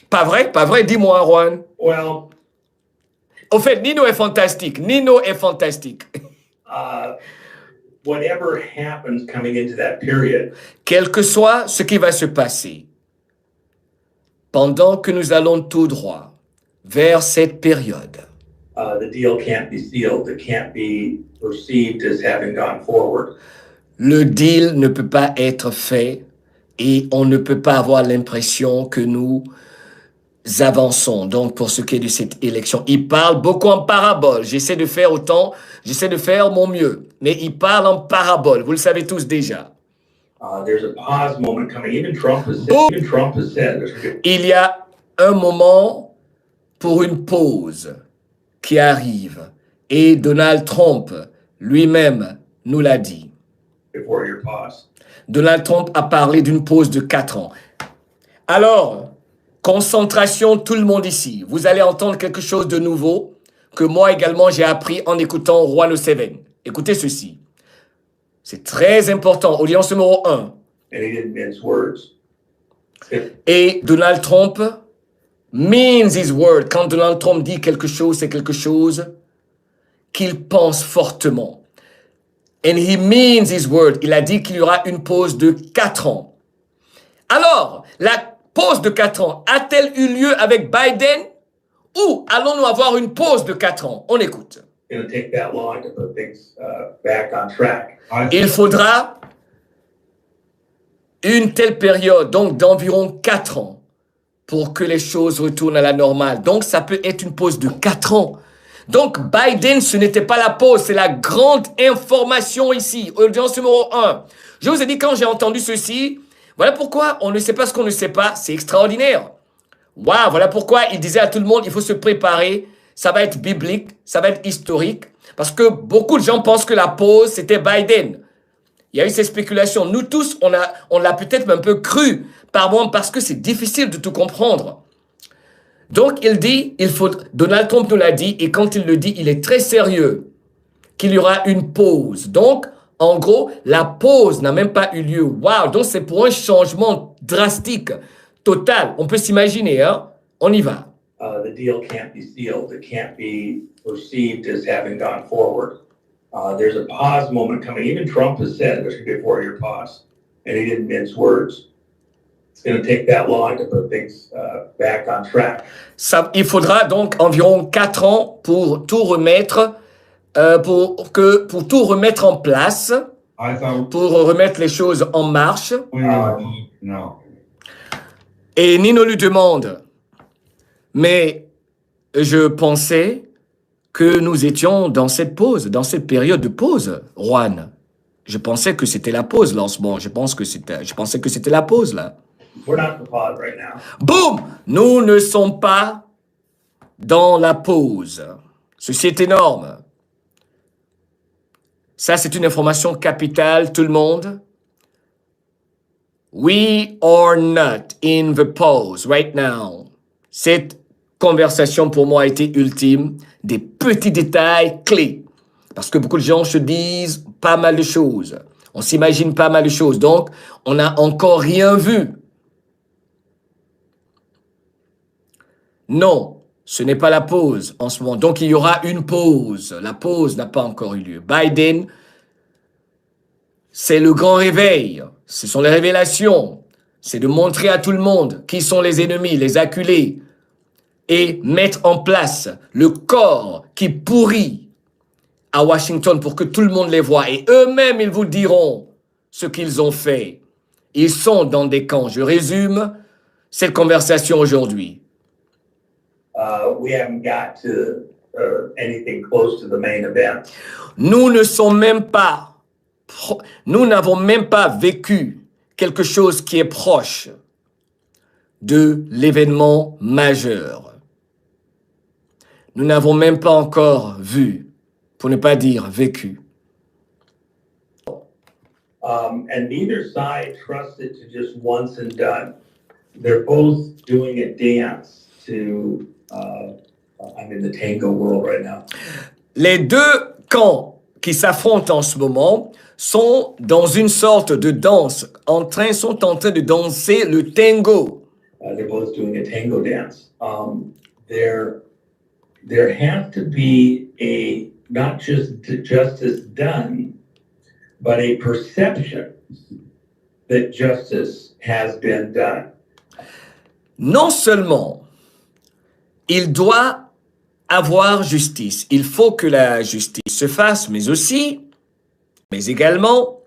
Pas vrai? Pas vrai? Dis-moi, Juan. well, Au fait, Nino est fantastique. Nino est fantastique. whatever happens coming into that period, Quel que soit ce qui va se passer, pendant que nous allons tout droit vers cette période, the deal can't be sealed. It can't be perceived as having gone forward. le deal ne peut pas être fait et on ne peut pas avoir l'impression que nous avançons. Donc, pour ce qui est de cette élection, il parle beaucoup en parabole. J'essaie de faire mon mieux, mais il parle en parabole. Vous le savez tous déjà. There's a pause moment coming. Even Trump has said. Oh. Even Trump has said there's gonna be Il y a un moment pour une pause qui arrive et Donald Trump lui-même nous l'a dit. before your pause. Donald Trump a parlé d'une pause de 4 ans. Alors, concentration, tout le monde ici. Vous allez entendre quelque chose de nouveau que moi également j'ai appris en écoutant Juan Oseven. Écoutez ceci. C'est très important. Audience numéro 1. And he didn't mince words. Et Donald Trump means his word. Quand Donald Trump dit quelque chose, c'est quelque chose qu'il pense fortement. And he means his word. Il a dit qu'il y aura une pause de 4 ans. Alors, la pause de 4 ans a-t-elle eu lieu avec Biden ou allons-nous avoir une pause de 4 ans? On écoute. It's going to take that long to put things back on track. Il faudra une telle période, donc d'environ 4 ans, pour que les choses retournent à la normale. Donc, ça peut être une pause de 4 ans. Donc, Biden, ce n'était pas la pause, c'est la grande information ici. Audience numéro 1. Je vous ai dit, quand j'ai entendu ceci, Voilà pourquoi on ne sait pas ce qu'on ne sait pas. C'est extraordinaire. Waouh, voilà pourquoi il disait à tout le monde, il faut se préparer. Ça va être biblique, ça va être historique. Parce que beaucoup de gens pensent que la pause, c'était Biden. Il y a eu ces spéculations. Nous tous, on l'a peut-être un peu cru par moment parce que c'est difficile de tout comprendre. Donc, il dit, Donald Trump nous l'a dit, et quand il le dit, il est très sérieux, qu'il y aura une pause. Donc, en gros, la pause n'a même pas eu lieu. Waouh! Donc, c'est pour un changement drastique, total. On peut s'imaginer, hein? On y va. The deal can't be sealed. It can't be perceived as having gone forward. There's a pause moment coming. Even Trump has said there's going to be a 4-year pause, and he didn't mince words. It's going to take that long to put things back on track. Il faudra donc environ 4 ans pour tout remettre, pour tout remettre en place, pour remettre les choses en marche. Et Nino lui demande, mais je pensais que nous étions dans cette pause, dans cette période de pause, Juan. Je pensais que c'était la pause, lancement. Je pensais que c'était la pause, là. We're not in the pause right now. Boum! Nous ne sommes pas dans la pause. Ceci est énorme. Ça, c'est une information capitale, tout le monde. We are not in the pause right now. Cette conversation, pour moi, a été ultime. Des petits détails clés. Parce que beaucoup de gens se disent pas mal de choses. On s'imagine pas mal de choses. Donc, on n'a encore rien vu. Non, ce n'est pas la pause en ce moment. Donc, il y aura une pause. La pause n'a pas encore eu lieu. Biden, c'est le grand réveil. Ce sont les révélations. C'est de montrer à tout le monde qui sont les ennemis, les acculés, et mettre en place le corps qui pourrit à Washington pour que tout le monde les voie. Et eux-mêmes, ils vous diront ce qu'ils ont fait. Ils sont dans des camps. Je résume cette conversation aujourd'hui. We haven't got to anything close to the main event. Nous n'avons même pas vécu quelque chose qui est proche de l'événement majeur. Nous n'avons même pas encore vu, pour ne pas dire vécu. And neither side trusts it to just once and done. They're both doing a dance to, I'm in the tango world right now. Les deux camps qui s'affrontent en ce moment sont dans une sorte de danse, sont en train de danser le tango. They're both doing a tango dance. There has to be a, not just justice done, but a perception that justice has been done. Non seulement il doit avoir justice, il faut que la justice se fasse, mais également,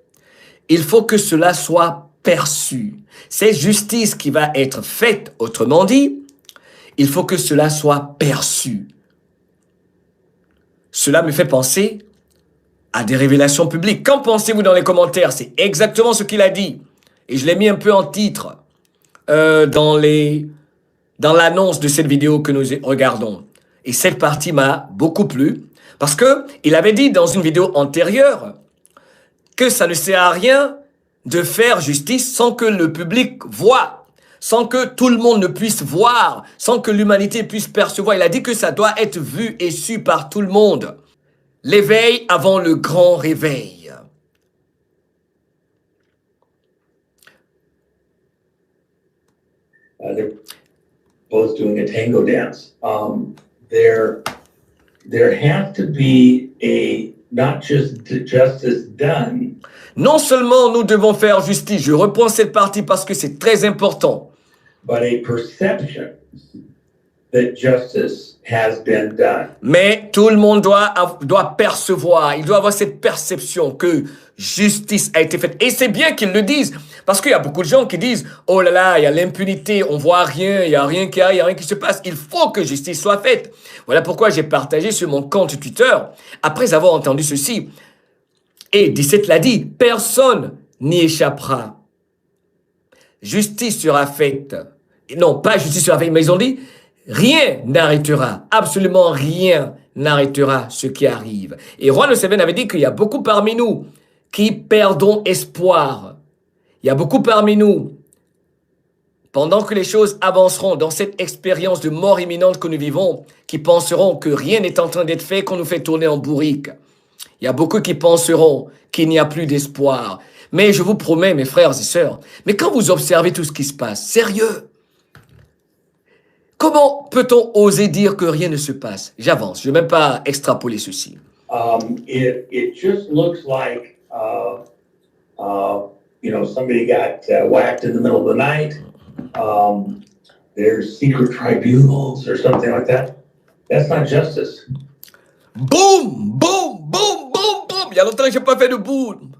il faut que cela soit perçu. C'est justice qui va être faite, autrement dit, il faut que cela soit perçu. Cela me fait penser à des révélations publiques. Qu'en pensez-vous dans les commentaires? C'est exactement ce qu'il a dit. Et je l'ai mis un peu en titre dans l'annonce de cette vidéo que nous regardons. Et cette partie m'a beaucoup plu parce que il avait dit dans une vidéo antérieure que ça ne sert à rien de faire justice sans que le public voie, sans que tout le monde ne puisse voir, sans que l'humanité puisse percevoir. Il a dit que ça doit être vu et su par tout le monde. L'éveil avant le grand réveil. They're both doing a tango dance. There has to be a, not just justice done. Non seulement nous devons faire justice, je reprends cette partie parce que c'est très important. But a perception that justice has been done. Mais tout le monde doit percevoir, il doit avoir cette perception que justice a été faite. Et c'est bien qu'ils le disent, parce qu'il y a beaucoup de gens qui disent « Oh là là, il y a l'impunité, on voit rien, il y a rien qui arrive, il y a rien qui se passe. Il faut que justice soit faite. » Voilà pourquoi j'ai partagé sur mon compte Twitter, après avoir entendu ceci. Et 17 l'a dit, personne n'y échappera. justice sera faite. Et non, pas justice sera faite, mais ils ont dit, rien n'arrêtera, absolument rien n'arrêtera ce qui arrive. Et Roi Museveni avait dit qu'il y a beaucoup parmi nous qui perdons espoir. Il y a beaucoup parmi nous, pendant que les choses avanceront dans cette expérience de mort imminente que nous vivons, qui penseront que rien n'est en train d'être fait, qu'on nous fait tourner en bourrique. Il y a beaucoup qui penseront qu'il n'y a plus d'espoir. Mais je vous promets, mes frères et sœurs, mais quand vous observez tout ce qui se passe, sérieux, comment peut-on oser dire que rien ne se passe? J'avance, je ne vais même pas extrapoler ceci. It just looks like, somebody got whacked in the middle of the night. There's secret tribunals or something like that. That's not justice. Boum, boum, boum, boum, boum. Il y a longtemps que je n'ai pas fait de boum.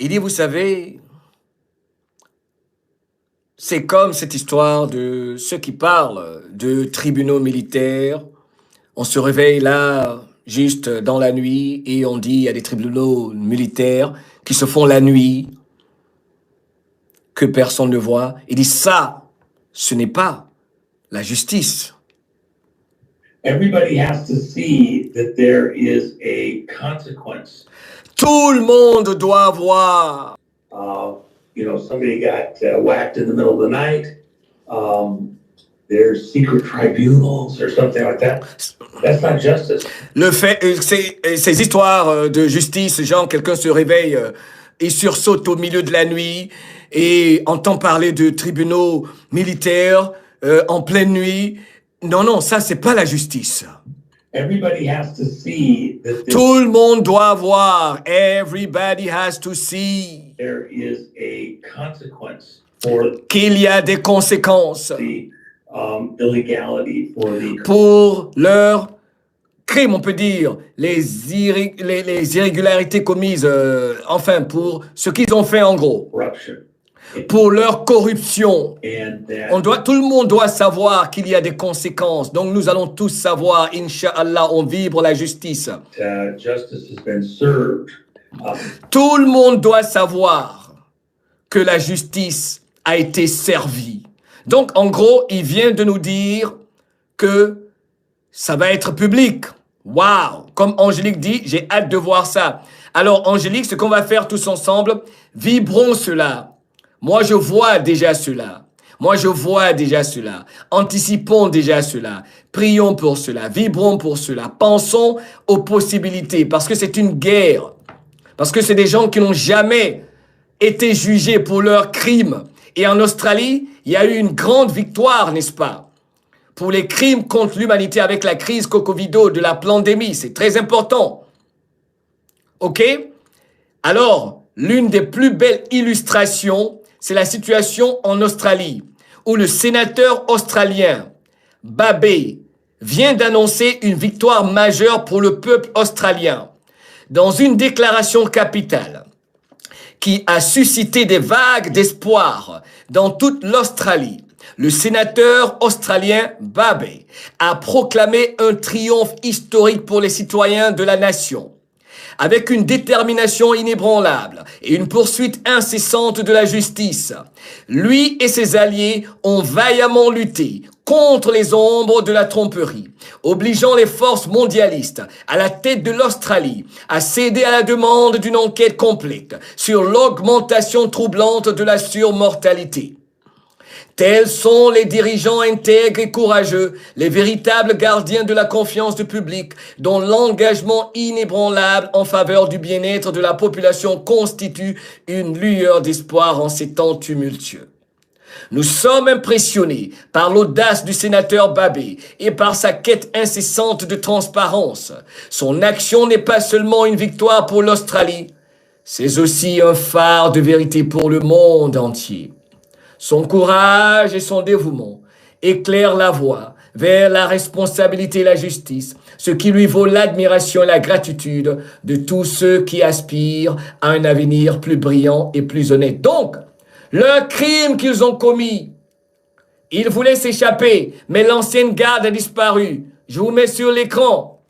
Il dit, vous savez, c'est comme cette histoire de ceux qui parlent de tribunaux militaires. On se réveille là, juste dans la nuit, et on dit il y a des tribunaux militaires qui se font la nuit, que personne ne voit. Il dit ça, ce n'est pas la justice. Everybody has to see that there is a consequence. Tout le monde doit voir. Somebody got whacked in the middle of the night. There's secret tribunals or something like that. That's not justice. Le fait, ces histoires de justice, genre quelqu'un se réveille et sursaute au milieu de la nuit et entend parler de tribunaux militaires en pleine nuit. Non, ça c'est pas la justice. Everybody has to see that Tout le monde doit voir. Everybody has to see. there is a consequence for Qu'il y a des conséquences the illegality, pour leur crime, on peut dire, les irrégularités commises, pour ce qu'ils ont fait en gros, corruption. pour leur corruption. And that Tout le monde doit savoir qu'il y a des conséquences. Donc nous allons tous savoir, Inch'Allah, on vibre la justice. justice has been served. Tout le monde doit savoir que la justice a été servie. Donc, en gros, il vient de nous dire que ça va être public. Waouh! Comme Angélique dit, j'ai hâte de voir ça. Alors, Angélique, ce qu'on va faire tous ensemble, vibrons cela. Moi, je vois déjà cela. Anticipons déjà cela. Prions pour cela. Vibrons pour cela. Pensons aux possibilités parce que c'est une guerre. Parce que c'est des gens qui n'ont jamais été jugés pour leurs crimes. Et en Australie, il y a eu une grande victoire, n'est-ce pas? Pour les crimes contre l'humanité avec la crise Cocovido de la pandémie. C'est très important. OK? Alors, l'une des plus belles illustrations, c'est la situation en Australie, où le sénateur australien, Babet, vient d'annoncer une victoire majeure pour le peuple australien. Dans une déclaration capitale qui a suscité des vagues d'espoir dans toute l'Australie, le sénateur australien Babet a proclamé un triomphe historique pour les citoyens de la nation. Avec une détermination inébranlable et une poursuite incessante de la justice, lui et ses alliés ont vaillamment lutté contre les ombres de la tromperie, obligeant les forces mondialistes à la tête de l'Australie à céder à la demande d'une enquête complète sur l'augmentation troublante de la surmortalité. Tels sont les dirigeants intègres et courageux, les véritables gardiens de la confiance du public, dont l'engagement inébranlable en faveur du bien-être de la population constitue une lueur d'espoir en ces temps tumultueux. Nous sommes impressionnés par l'audace du sénateur Babet et par sa quête incessante de transparence. Son action n'est pas seulement une victoire pour l'Australie, c'est aussi un phare de vérité pour le monde entier. Son courage et son dévouement éclairent la voie vers la responsabilité et la justice, ce qui lui vaut l'admiration et la gratitude de tous ceux qui aspirent à un avenir plus brillant et plus honnête. Donc, le crime qu'ils ont commis, ils voulaient s'échapper, mais l'ancienne garde a disparu. Je vous mets sur l'écran.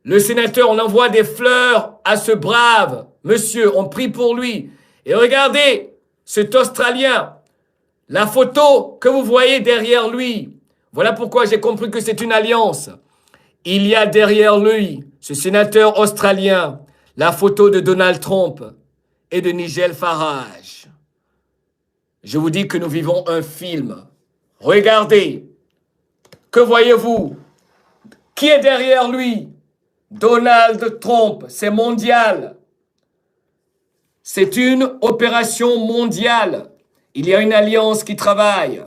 Le sénateur, on envoie des fleurs à ce brave monsieur, on prie pour lui. Et regardez cet Australien, la photo que vous voyez derrière lui. Voilà pourquoi j'ai compris que c'est une alliance. Il y a derrière lui, ce sénateur australien, la photo de Donald Trump et de Nigel Farage. Je vous dis que nous vivons un film. Regardez. Que voyez-vous? Qui est derrière lui? Donald Trump. C'est mondial. C'est une opération mondiale. Il y a une alliance qui travaille.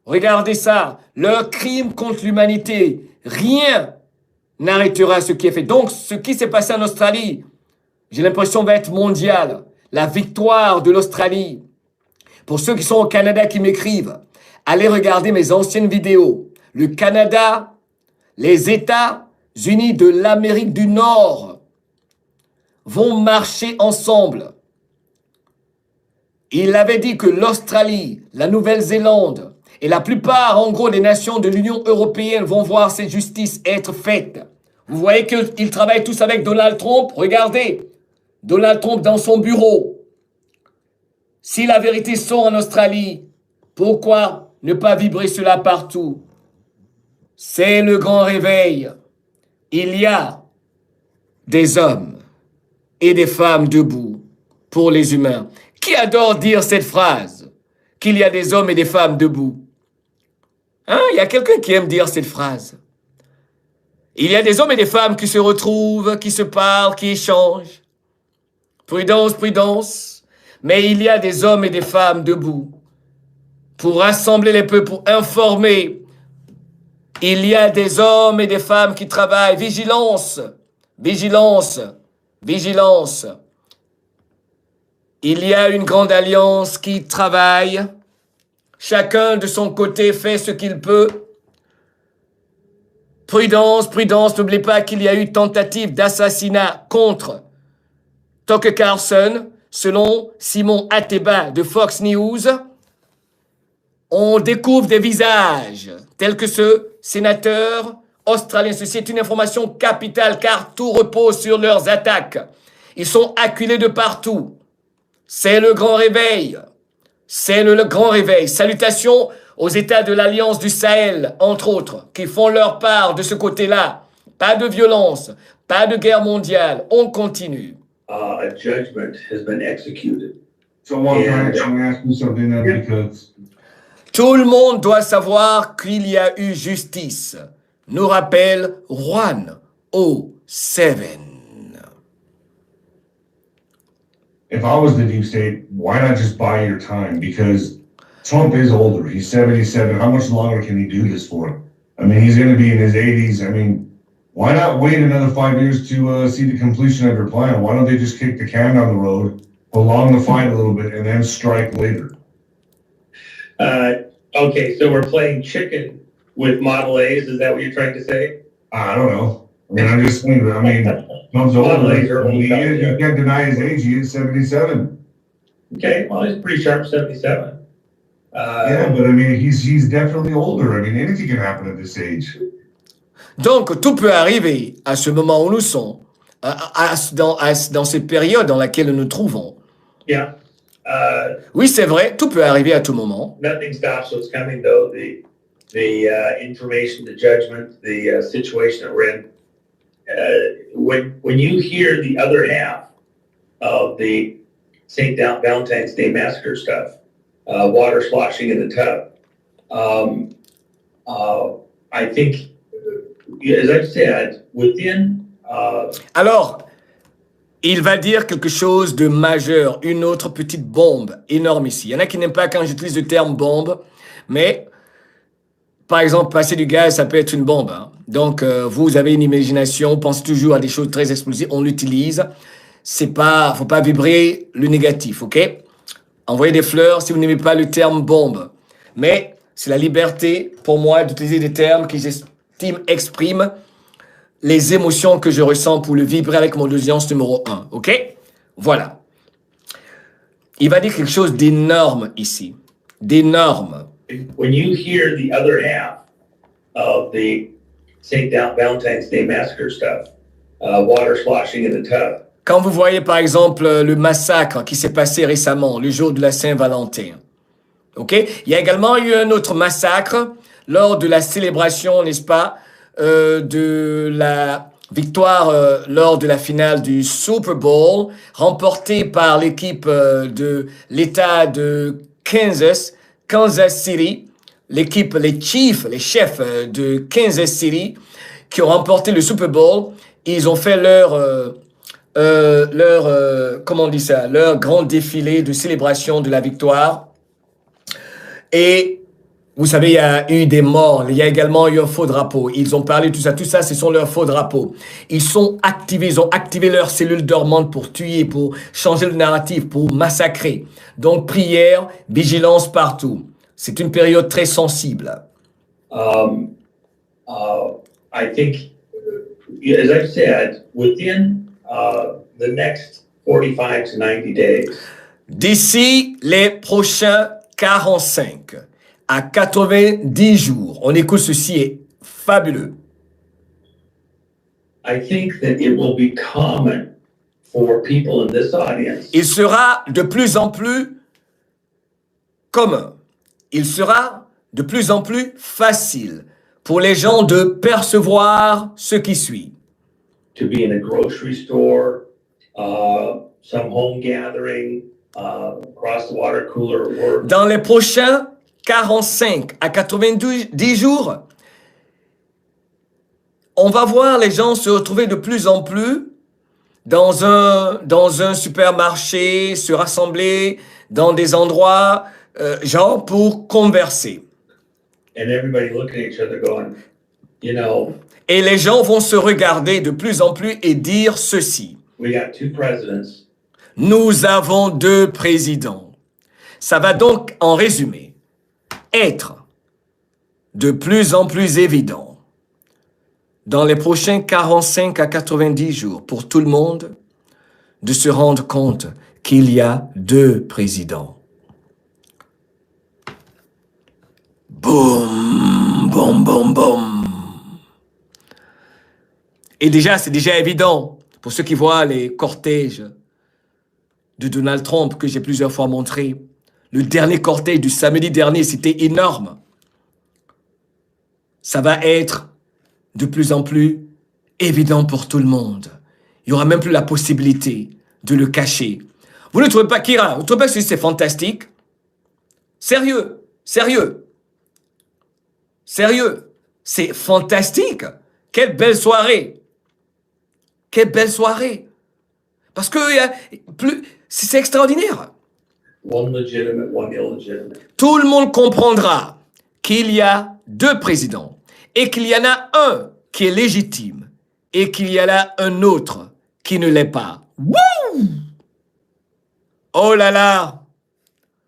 Regardez ça. Leur crime contre l'humanité. Rien n'arrêtera ce qui est fait. Donc, ce qui s'est passé en Australie, j'ai l'impression va être mondial. La victoire de l'Australie. Pour ceux qui sont au Canada qui m'écrivent, allez regarder mes anciennes vidéos. Le Canada, les États-Unis de l'Amérique du Nord vont marcher ensemble. Il avait dit que l'Australie, la Nouvelle-Zélande et la plupart, en gros, des nations de l'Union européenne vont voir cette justice être faite. Vous voyez qu'ils travaillent tous avec Donald Trump. Regardez, Donald Trump dans son bureau. Si la vérité sort en Australie, pourquoi ne pas vibrer cela partout? C'est le grand réveil. Il y a des hommes et des femmes debout pour les humains. Qui adore dire cette phrase? Qu'il y a des hommes et des femmes debout. Hein? Il y a quelqu'un qui aime dire cette phrase. Il y a des hommes et des femmes qui se retrouvent, qui se parlent, qui échangent. Prudence, prudence. Mais il y a des hommes et des femmes debout pour rassembler les peuples, pour informer. Il y a des hommes et des femmes qui travaillent. Vigilance, vigilance, vigilance. Il y a une grande alliance qui travaille. Chacun de son côté fait ce qu'il peut. Prudence, prudence. N'oubliez pas qu'il y a eu tentative d'assassinat contre Tucker Carlson. Selon Simon Ateba de Fox News, on découvre des visages tels que ce sénateur australien. Ceci est une information capitale car tout repose sur leurs attaques. Ils sont acculés de partout. C'est le grand réveil. C'est le grand réveil. Salutations aux États de l'Alliance du Sahel, entre autres, qui font leur part de ce côté-là. Pas de violence, pas de guerre mondiale. On continue. A judgment has been executed. So one can I ask you something then because Tout le monde doit savoir qu'il y a eu justice. Nous rappelle Juan 07. if I was the deep state, why not just buy your time? Because Trump is older. He's 77. How much longer can he do this for? I mean, he's going to be in his 80s. I mean, why not wait another 5 years to see the completion of your plan? Why don't they just kick the can down the road, prolong the fight a little bit, and then strike later? Okay, so we're playing chicken with Model A's. Is that what you're trying to say? I don't know. I mean, I'm just saying. I mean, Trump's older. I mean, you can't deny his age. He is 77. Okay, well, he's pretty sharp, 77. Yeah, but I mean, he's definitely older. I mean, anything can happen at this age. Donc, tout peut arriver à ce moment où nous sommes, dans cette période dans laquelle nous nous trouvons. Yeah. Oui, c'est vrai, tout peut arriver à tout moment. Nothing stops what's coming, though. The information, the judgment, the situation that we're in. When you hear the other half of the St. Valentine's Day Massacre stuff, water sloshing in the tub, I think, as I've said, within... Alors, il va dire quelque chose de majeur, une autre petite bombe énorme ici. Il y en a qui n'aiment pas quand j'utilise le terme bombe, mais par exemple, passer du gaz, ça peut être une bombe. Hein. Donc, vous avez une imagination, pensez toujours à des choses très explosives, on l'utilise. C'est pas, faut pas vibrer le négatif, ok? Envoyez des fleurs si vous n'aimez pas le terme bombe. Mais c'est la liberté pour moi d'utiliser des termes qui j'estime expriment les émotions que je ressens pour le vibrer avec mon audience numéro 1, ok? Voilà. Il va dire quelque chose d'énorme ici. D'énorme. When you hear the other half of the St. Valentine's Day Massacre stuff, water sloshing in the tub, Quand vous voyez par exemple le massacre qui s'est passé récemment, le jour de la Saint-Valentin, ok? Il y a également eu un autre massacre lors de la célébration, n'est-ce pas, de la victoire lors de la finale du Super Bowl, remportée par l'équipe de l'État de Kansas City, l'équipe, les Chiefs, les chefs de Kansas City, qui ont remporté le Super Bowl. Ils ont fait comment on dit ça, leur grand défilé de célébration de la victoire. Et vous savez, il y a eu des morts. Il y a également eu un faux drapeau. Ils ont parlé de tout ça. Tout ça, ce sont leurs faux drapeaux. Ils ont activé leurs cellules dormantes pour tuer, pour changer le narratif, pour massacrer. Donc, prière, vigilance partout. C'est une période très sensible. I think, as I've said, within the next 45 to 90 days, D'ici les prochains 45 à 90 jours, on écoute ceci est fabuleux. I think that it will be common for people in this audience Il sera de plus en plus commun. Il sera de plus en plus facile pour les gens de percevoir ce qui suit. to be in a grocery store, some home gathering, across the water cooler at work. Dans les prochains 45 à 90 jours, on va voir les gens se retrouver de plus en plus dans un supermarché, se rassembler dans des endroits, genre pour converser. And everybody looking at each other going, you know, Et les gens vont se regarder de plus en plus et dire ceci. we got two presidents. Nous avons 2 présidents. Ça va donc, en résumé, être de plus en plus évident dans les prochains 45 à 90 jours pour tout le monde de se rendre compte qu'il y a 2 présidents. Boum, boum, boum, boum. Et déjà, c'est déjà évident pour ceux qui voient les cortèges de Donald Trump que j'ai plusieurs fois montré. Le dernier cortège du samedi dernier, c'était énorme. Ça va être de plus en plus évident pour tout le monde. Il n'y aura même plus la possibilité de le cacher. Vous ne trouvez pas, Kira, vous ne trouvez pas que c'est fantastique? Sérieux, sérieux, sérieux, c'est fantastique. Quelle belle soirée. Quelle belle soirée. Parce que c'est extraordinaire. One legitimate, one illegitimate. Tout le monde comprendra qu'il y a 2 présidents et qu'il y en a un qui est légitime et qu'il y en a un autre qui ne l'est pas. Wouh! Oh là là!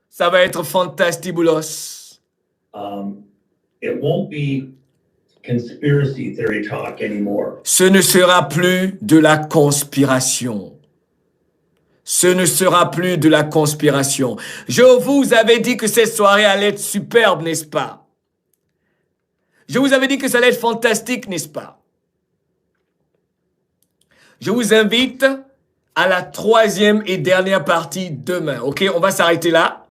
Ça va être fantastibulos. It won't be conspiracy theory talk anymore. Ce ne sera plus de la conspiration. Ce ne sera plus de la conspiration. Je vous avais dit que cette soirée allait être superbe, n'est-ce pas? Je vous avais dit que ça allait être fantastique, n'est-ce pas? Je vous invite à la 3e et dernière partie demain, ok? On va s'arrêter là.